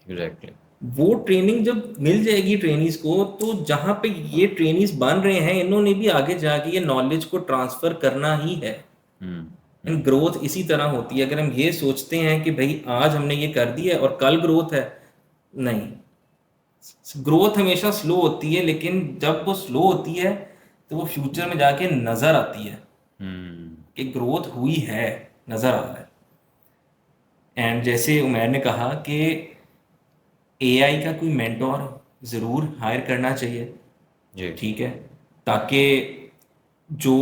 [SPEAKER 4] exactly.
[SPEAKER 1] वो ट्रेनिंग जब मिल जाएगी ट्रेनीज को, तो जहां पे ये ट्रेनीज बन रहे हैं, इन्होंने भी आगे जाके ये नॉलेज को ट्रांसफर करना ही है। एंड ग्रोथ इसी तरह होती है। अगर हम ये सोचते हैं कि भाई आज हमने ये कर दिया और कल ग्रोथ है, नहीं, ग्रोथ हमेशा स्लो होती है, लेकिन जब वो स्लो होती है तो वो फ्यूचर में जाके नजर आती है कि ग्रोथ हुई है, नजर आ रहा है। एंड जैसे उमैर ने कहा कि एआई का कोई मेंटोर ज़रूर हायर करना चाहिए,
[SPEAKER 4] जी।
[SPEAKER 1] ठीक है, ताकि जो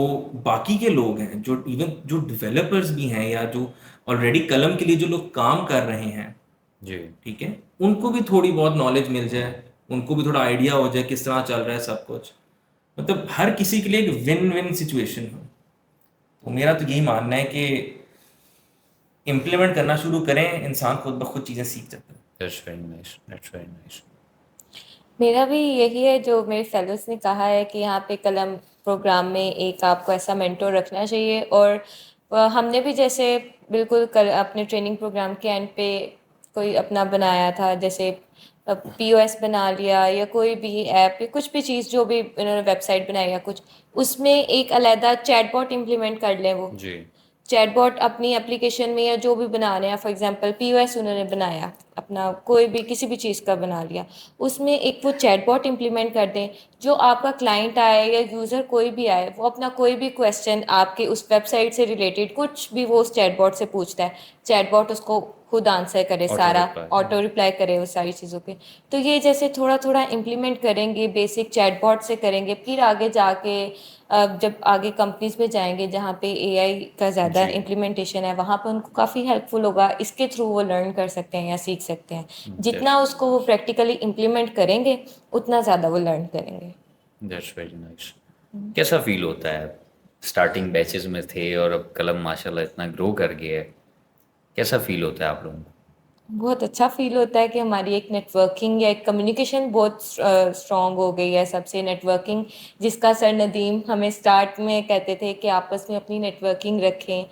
[SPEAKER 1] बाकी के लोग हैं, जो इवन जो डेवलपर्स भी हैं, या जो ऑलरेडी कलम के लिए जो लोग काम कर रहे हैं,
[SPEAKER 4] जी।
[SPEAKER 1] ठीक है, उनको भी थोड़ी बहुत नॉलेज मिल जाए, उनको भी थोड़ा आइडिया हो जाए किस तरह चल रहा है सब कुछ, मतलब हर किसी के लिए एक विन विन सिचुएशन हो। तो मेरा तो यही मानना है कि इम्प्लीमेंट करना शुरू करें, इंसान खुद ब खुद चीज़ें सीख जाता है।
[SPEAKER 4] That's very nice, that's very nice.
[SPEAKER 3] मेरा भी यही है जो मेरे फेलोज ने कहा है कि यहाँ पे कलम प्रोग्राम में एक आपको ऐसा मेंटोर रखना चाहिए। और हमने भी जैसे बिल्कुल कल अपने ट्रेनिंग प्रोग्राम के एंड पे कोई अपना बनाया था, जैसे पीओएस बना लिया या कोई भी ऐप या कुछ भी चीज़ जो भी इन्होंने वेबसाइट बनाई या कुछ, उसमें एक अलहदा चैटबॉट इम्प्लीमेंट कर लें। वो
[SPEAKER 4] जी।
[SPEAKER 3] चैटबॉट अपनी एप्लीकेशन में या जो भी बना रहे हैं, फॉर एग्जांपल पीओएस उन्होंने बनाया अपना, कोई भी किसी भी चीज़ का बना लिया, उसमें एक वो चैटबॉट इम्प्लीमेंट कर दें। जो आपका क्लाइंट आए या यूज़र कोई भी आए, वो अपना कोई भी क्वेश्चन आपके उस वेबसाइट से रिलेटेड कुछ भी वो उस चैटबॉट से पूछता है, चैटबॉट उसको खुद आंसर करे,
[SPEAKER 4] ऑटो
[SPEAKER 3] सारा
[SPEAKER 4] रिप्लाई।
[SPEAKER 3] ऑटो रिप्लाई करे उस सारी चीज़ों पे। तो ये जैसे थोड़ा थोड़ा इम्प्लीमेंट करेंगे, बेसिक चैटबॉट से करेंगे, फिर आगे जाके जब आगे कंपनीज में जाएंगे जहाँ पे एआई का ज़्यादा
[SPEAKER 4] जी।
[SPEAKER 3] इम्प्लीमेंटेशन है, वहाँ पर उनको काफ़ी हेल्पफुल होगा। इसके थ्रू वो लर्न कर सकते हैं या सीख सकते हैं। जितना उसको वो प्रैक्टिकली इम्प्लीमेंट करेंगे, उतना ज़्यादा वो लर्न करेंगे।
[SPEAKER 4] That's very nice. कैसा फील होता है, स्टार्टिंग बैचेस में थे और अब कलम माशाल्लाह इतना ग्रो कर गया है, कैसा फील होता है आप लोगों को?
[SPEAKER 3] बहुत अच्छा फील होता है कि हमारी एक नेटवर्किंग या एक कम्युनिकेशन बहुत स्ट्रॉन्ग हो गई है सबसे। नेटवर्किंग जिसका सर नदीम हमें स्टार्ट में कहते थे कि आपस में अपनी नेटवर्किंग रखें,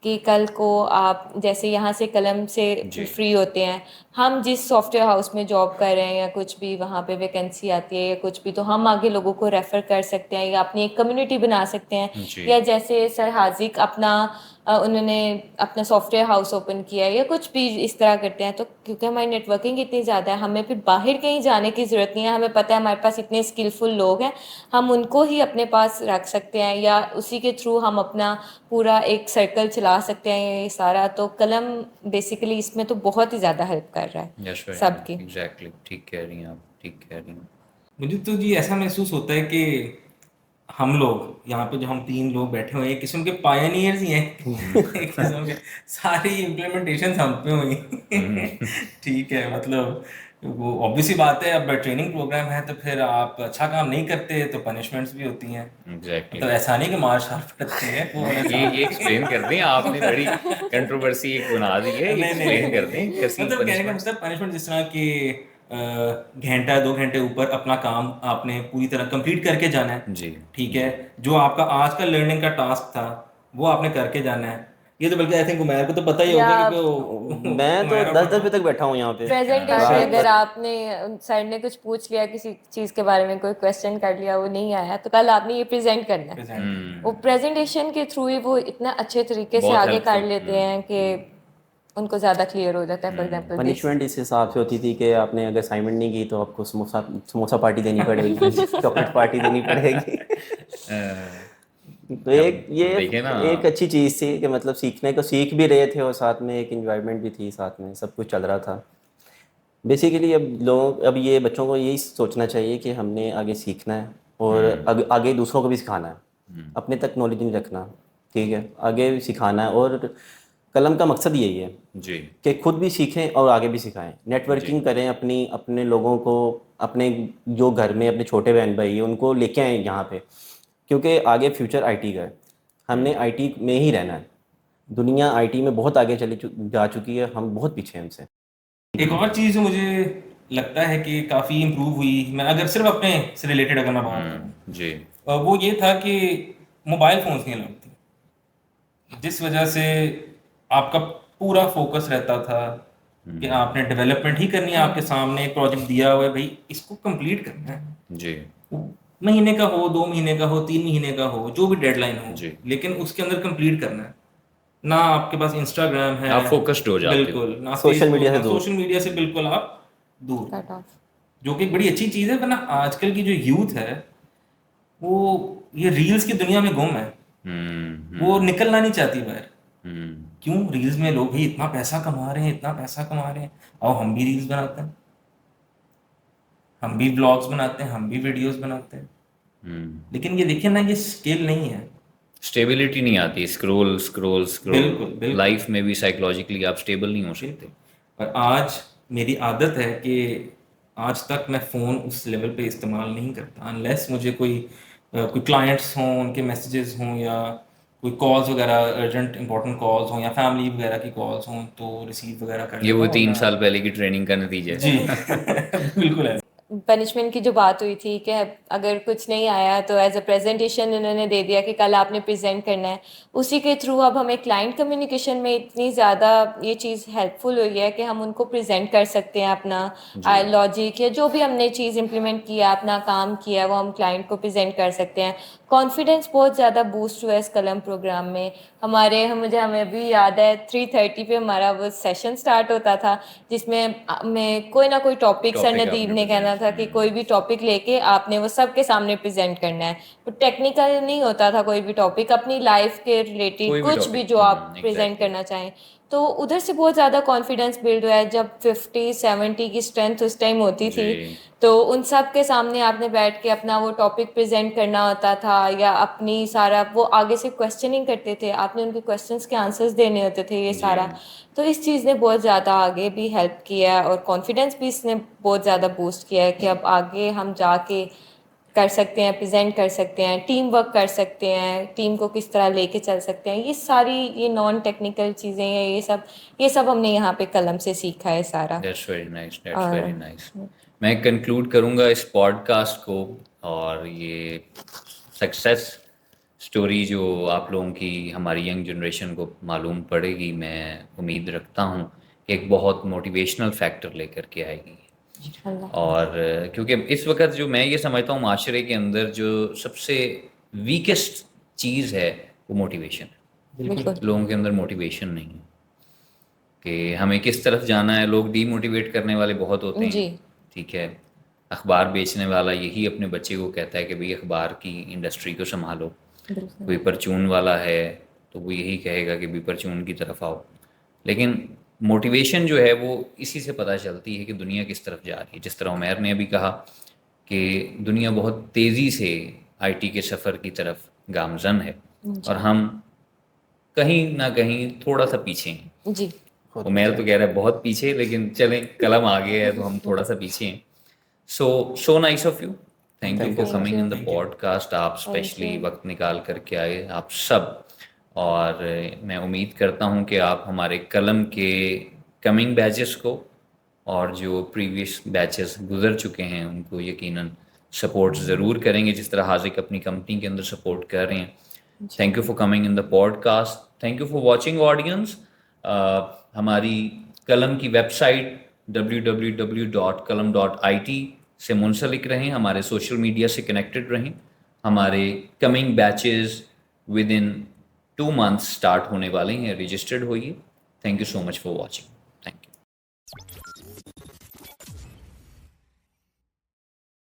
[SPEAKER 3] कि कल को आप जैसे यहाँ से कलम से
[SPEAKER 4] जी।
[SPEAKER 3] फ्री होते हैं, हम जिस सॉफ्टवेयर हाउस में जॉब कर रहे हैं या कुछ भी वहाँ पे वैकेंसी आती है या कुछ भी, तो हम आगे लोगों को रेफ़र कर सकते हैं या अपनी एक कम्युनिटी बना सकते हैं।
[SPEAKER 4] जी।
[SPEAKER 3] या जैसे सर हाजिक अपना उन्होंने अपना सॉफ्टवेयर हाउस ओपन किया है या कुछ भी इस तरह करते हैं, तो क्योंकि हमारी नेटवर्किंग इतनी ज़्यादा है, हमें फिर बाहर कहीं जाने की ज़रूरत नहीं है। हमें पता है हमारे पास इतने स्किलफुल लोग हैं, हम उनको ही अपने पास रख सकते हैं या उसी के थ्रू हम अपना पूरा एक सर्कल चला सकते हैं। ये सारा तो कलम बेसिकली इसमें तो बहुत ही ज़्यादा हेल्प कर रहा है
[SPEAKER 4] यस, वेरी
[SPEAKER 3] सबकी।
[SPEAKER 4] एग्जैक्टली, ठीक कह रही हैं आप, ठीक कह रही हैं।
[SPEAKER 1] मुझे तो जी ऐसा महसूस होता है कि हम लोग यहाँ पे जो हम 3 लोग बैठे हुए हैं, एक किस्म के पायनियर्स ही हैं। एक किस्म के सारी इम्प्लीमेंटेशन हम पे हुई। ठीक है, मतलब वो ऑब्वियसली बात है, अब ट्रेनिंग प्रोग्राम है तो फिर आप अच्छा काम नहीं करते तो पनिशमेंट्स भी होती हैं।
[SPEAKER 4] एग्जैक्टली।
[SPEAKER 1] मतलब ऐसा नहीं कि मार शार पड़ते हैं, वो
[SPEAKER 4] ये एक्सप्लेन कर दें, आपने बड़ी कंट्रोवर्सी एक बना दी है,
[SPEAKER 1] नहीं नहीं
[SPEAKER 4] एक्सप्लेन कर दें कैसी
[SPEAKER 1] मतलब कहने का
[SPEAKER 4] पनिशमेंट।
[SPEAKER 1] मतलब पनिशमेंट जिस तरह कि घंटा 2 घंटे ऊपर अपना काम आपने पूरी तरह कंप्लीट करके जाना है,
[SPEAKER 4] जी।
[SPEAKER 1] ठीक है, जो आपका आज का लर्निंग का टास्क था वो आपने करके जाना है। ये तो बल्कि आई थिंक उमैर को तो पता ही होगा,
[SPEAKER 3] या
[SPEAKER 1] क्योंकि
[SPEAKER 2] मैं तो
[SPEAKER 1] उमैर
[SPEAKER 2] 10 बजे तक बैठा हूँ यहाँ पे।
[SPEAKER 3] प्रेजेंटेशन,
[SPEAKER 2] रात
[SPEAKER 3] अगर आपने सर ने कुछ पूछ लिया किसी चीज़ के बारे में, कोई क्वेश्चन कर लिया, वो नहीं आया, तो कल आपने ये प्रेजेंट करना है।
[SPEAKER 1] प्रेजेंट
[SPEAKER 3] वो प्रेजेंटेशन के थ्रू ही वो इतना अच्छे तरीके से
[SPEAKER 4] बहुत
[SPEAKER 3] आगे कर
[SPEAKER 4] हेल्पफुल।
[SPEAKER 3] लेते हैं कि उनको ज़्यादा क्लियर हो जाता है। फॉर एग्जाम्पल
[SPEAKER 2] पनिशमेंट इस हिसाब से होती थी कि आपने अगर असाइनमेंट नहीं की तो आपको समोसा समोसा पार्टी देनी पड़ेगी, चॉकलेट पार्टी देनी पड़ेगी। तो एक ये
[SPEAKER 4] देखे ना,
[SPEAKER 2] एक अच्छी चीज़ थी कि मतलब सीखने को सीख भी रहे थे और साथ में एक इन्जॉयमेंट भी थी, साथ में सब कुछ चल रहा था। बेसिकली अब ये बच्चों को यही सोचना चाहिए कि हमने आगे सीखना है और आगे दूसरों को भी सिखाना है, अपने तक नॉलेज नहीं रखना, ठीक है, आगे भी सिखाना है। और कलम का मकसद यही है
[SPEAKER 4] जी,
[SPEAKER 2] कि खुद भी सीखें और आगे भी सिखाएं, नेटवर्किंग करें, अपने लोगों को, अपने जो घर में अपने छोटे बहन भाई हैं उनको लेके आएँ यहाँ पे, क्योंकि आगे फ्यूचर आईटी का है, हमने आईटी में ही रहना है। दुनिया आईटी में बहुत आगे जा चुकी है, हम बहुत पीछे हैं उनसे।
[SPEAKER 1] एक और चीज़ जो मुझे लगता है कि काफ़ी इम्प्रूव हुई, मैं अगर सिर्फ अपने से रिलेटेड अगर मैं बात करूँ,
[SPEAKER 4] जी
[SPEAKER 1] वो ये था कि मोबाइल फ़ोन्स नहीं अलाउड थे, जिस वजह से आपका पूरा फोकस रहता था कि आपने डेवलपमेंट ही करनी है, आपके सामने एक प्रोजेक्ट दिया हुआ है, भाई इसको कंप्लीट करना है,
[SPEAKER 4] जी
[SPEAKER 1] वो महीने का हो, 2 महीने का हो, 3 महीने का हो, जो भी डेडलाइन हो,
[SPEAKER 4] जी।
[SPEAKER 1] लेकिन उसके अंदर कंप्लीट करना है। ना आपके पास इंस्टाग्राम है,
[SPEAKER 4] आप फोकस्ड हो जाते हो।
[SPEAKER 1] बिल्कुल ना,
[SPEAKER 2] सोशल
[SPEAKER 1] फेसबुक
[SPEAKER 2] मीडिया से
[SPEAKER 1] ना,
[SPEAKER 2] दूर।
[SPEAKER 1] सोशल मीडिया से बिल्कुल आप दूर,
[SPEAKER 3] कट ऑफ।
[SPEAKER 1] जो कि एक बड़ी अच्छी चीज़ है, वरना आजकल की जो यूथ है वो ये रील्स की दुनिया में गुम है, वो निकलना नहीं चाहती बाहर। क्यों? रील्स में लोग भी इतना पैसा कमा रहे हैं, इतना पैसा कमा रहे हैं, और हम भी रील्स बनाते हैं, हम भी ब्लॉग्स बनाते हैं, हम भी वीडियोस बनाते हैं, लेकिन ये देखिए ना, ये स्किल नहीं है।
[SPEAKER 4] स्टेबिलिटी नहीं आती, स्क्रॉल स्क्रॉल स्क्रॉल।
[SPEAKER 1] बिल्कुल बिल्कुल
[SPEAKER 4] लाइफ में भी साइकोलॉजिकली आप स्टेबल नहीं हो सकते।
[SPEAKER 1] पर आज मेरी आदत है कि आज तक मैं फ़ोन उस लेवल पे इस्तेमाल नहीं करता, अनलेस मुझे कोई क्लाइंट्स हों, उनके मैसेजेस हों, या कोई कॉल्स वगैरह, अर्जेंट इंपॉर्टेंट कॉल्स हों, या फैमिली वगैरह की कॉल्स हों, तो रिसीव वगैरह कर
[SPEAKER 4] ये
[SPEAKER 1] लेता
[SPEAKER 4] वो
[SPEAKER 1] हूँ,
[SPEAKER 4] 3 साल
[SPEAKER 1] वरना
[SPEAKER 4] पहले की ट्रेनिंग का नतीजा
[SPEAKER 1] जी
[SPEAKER 4] है।
[SPEAKER 1] बिल्कुल है।
[SPEAKER 3] पनिशमेंट की जो बात हुई थी कि अगर कुछ नहीं आया तो एज अ प्रेजेंटेशन उन्होंने दे दिया कि कल आपने प्रेजेंट करना है, उसी के थ्रू अब हमें क्लाइंट कम्युनिकेशन में इतनी ज़्यादा ये चीज़ हेल्पफुल हुई है कि हम उनको प्रेजेंट कर सकते हैं अपना लॉजिक या जो भी हमने चीज़ इम्प्लीमेंट किया, अपना काम किया, वो हम क्लाइंट को प्रेजेंट कर सकते हैं। कॉन्फिडेंस बहुत ज़्यादा बूस्ट हुआ है इस कलम प्रोग्राम में मुझे हमें अभी याद है 3:30 पे हमारा वो सेशन स्टार्ट होता था, जिसमें मैं कोई ना कोई टॉपिक सर
[SPEAKER 4] टॉपिक
[SPEAKER 3] नदीम
[SPEAKER 4] आपने
[SPEAKER 3] ने कहना था कि कोई भी टॉपिक लेके आपने वो सबके सामने प्रेजेंट करना है। तो टेक्निकल नहीं होता था कोई भी टॉपिक, अपनी लाइफ के रिलेटेड
[SPEAKER 4] कोई भी
[SPEAKER 3] कुछ भी
[SPEAKER 4] टॉपिक।
[SPEAKER 3] जो आप प्रेजेंट
[SPEAKER 4] एग्जैक्टली।
[SPEAKER 3] करना चाहें। तो उधर से बहुत ज़्यादा कॉन्फिडेंस बिल्ड हुआ है। जब 50-70 की स्ट्रेंथ उस टाइम होती थी,
[SPEAKER 4] जी
[SPEAKER 3] तो उन सब के सामने आपने बैठ के अपना वो टॉपिक प्रेजेंट करना होता था, या अपनी सारा वो आगे से क्वेश्चनिंग करते थे, आपने उनके क्वेश्चंस के आंसर्स देने होते थे, ये
[SPEAKER 4] जी
[SPEAKER 3] सारा। तो इस चीज़ ने बहुत ज़्यादा आगे भी हेल्प किया है, और कॉन्फिडेंस भी इसने बहुत ज़्यादा बूस्ट किया है कि अब आगे हम जाके कर सकते हैं, प्रेजेंट कर सकते हैं, टीम वर्क कर सकते हैं, टीम को किस तरह लेके चल सकते हैं, ये सारी ये नॉन टेक्निकल चीज़ें हैं, ये सब हमने यहाँ पे कलम से सीखा है सारा।
[SPEAKER 4] दैट्स वेरी नाइस, दैट्स
[SPEAKER 3] और
[SPEAKER 4] वेरी नाइस। मैं कंक्लूड करूँगा इस पॉडकास्ट को, और ये सक्सेस स्टोरी जो आप लोगों की हमारी यंग जनरेशन को मालूम पड़ेगी, मैं उम्मीद रखता हूँ कि एक बहुत मोटिवेशनल फैक्टर लेकर के आएगी। और क्योंकि इस वक्त जो मैं ये समझता हूँ माशरे के अंदर जो सबसे वीकेस्ट चीज़ है वो मोटिवेशन है।
[SPEAKER 3] बिल्कुल
[SPEAKER 4] लोगों के अंदर मोटिवेशन नहीं है कि हमें किस तरफ जाना है। लोग डीमोटिवेट करने वाले बहुत होते हैं।
[SPEAKER 3] जी
[SPEAKER 4] ठीक है, अखबार बेचने वाला यही अपने बच्चे को कहता है कि भाई अखबार की इंडस्ट्री को संभालो।
[SPEAKER 3] बिल्कुल
[SPEAKER 4] कोई परचून वाला है तो वो यही कहेगा कि भी परचून की तरफ आओ। लेकिन मोटिवेशन जो है वो इसी से पता चलती है कि दुनिया किस तरफ जा रही है। जिस तरह उमैर ने अभी कहा कि दुनिया बहुत तेज़ी से आईटी के सफ़र की तरफ गामज़न है, और हम कहीं ना कहीं थोड़ा सा पीछे हैं।
[SPEAKER 3] जी
[SPEAKER 4] उमैर तो कह रहा है बहुत पीछे, लेकिन चलें कलम आगे है तो हम थोड़ा सा पीछे हैं। So nice of you, thank you for coming in the podcast. आप स्पेशली वक्त निकाल करके आए, आप सब। और मैं उम्मीद करता हूँ कि आप हमारे कलम के कमिंग बैचेस को और जो प्रीवियस बैचेस गुजर चुके हैं उनको यकीनन सपोर्ट ज़रूर करेंगे, जिस तरह हाजिक अपनी कंपनी के अंदर सपोर्ट कर रहे हैं। Thank you for coming in the podcast, thank you for watching audience. हमारी कलम की वेबसाइट www.kalam.it से मुंसलिक रहें, हमारे सोशल मीडिया से कनेक्टेड रहें। हमारे coming batches with in 2 months start होने वाले हैं, रजिस्टर्ड होइए। Thank you so much for watching.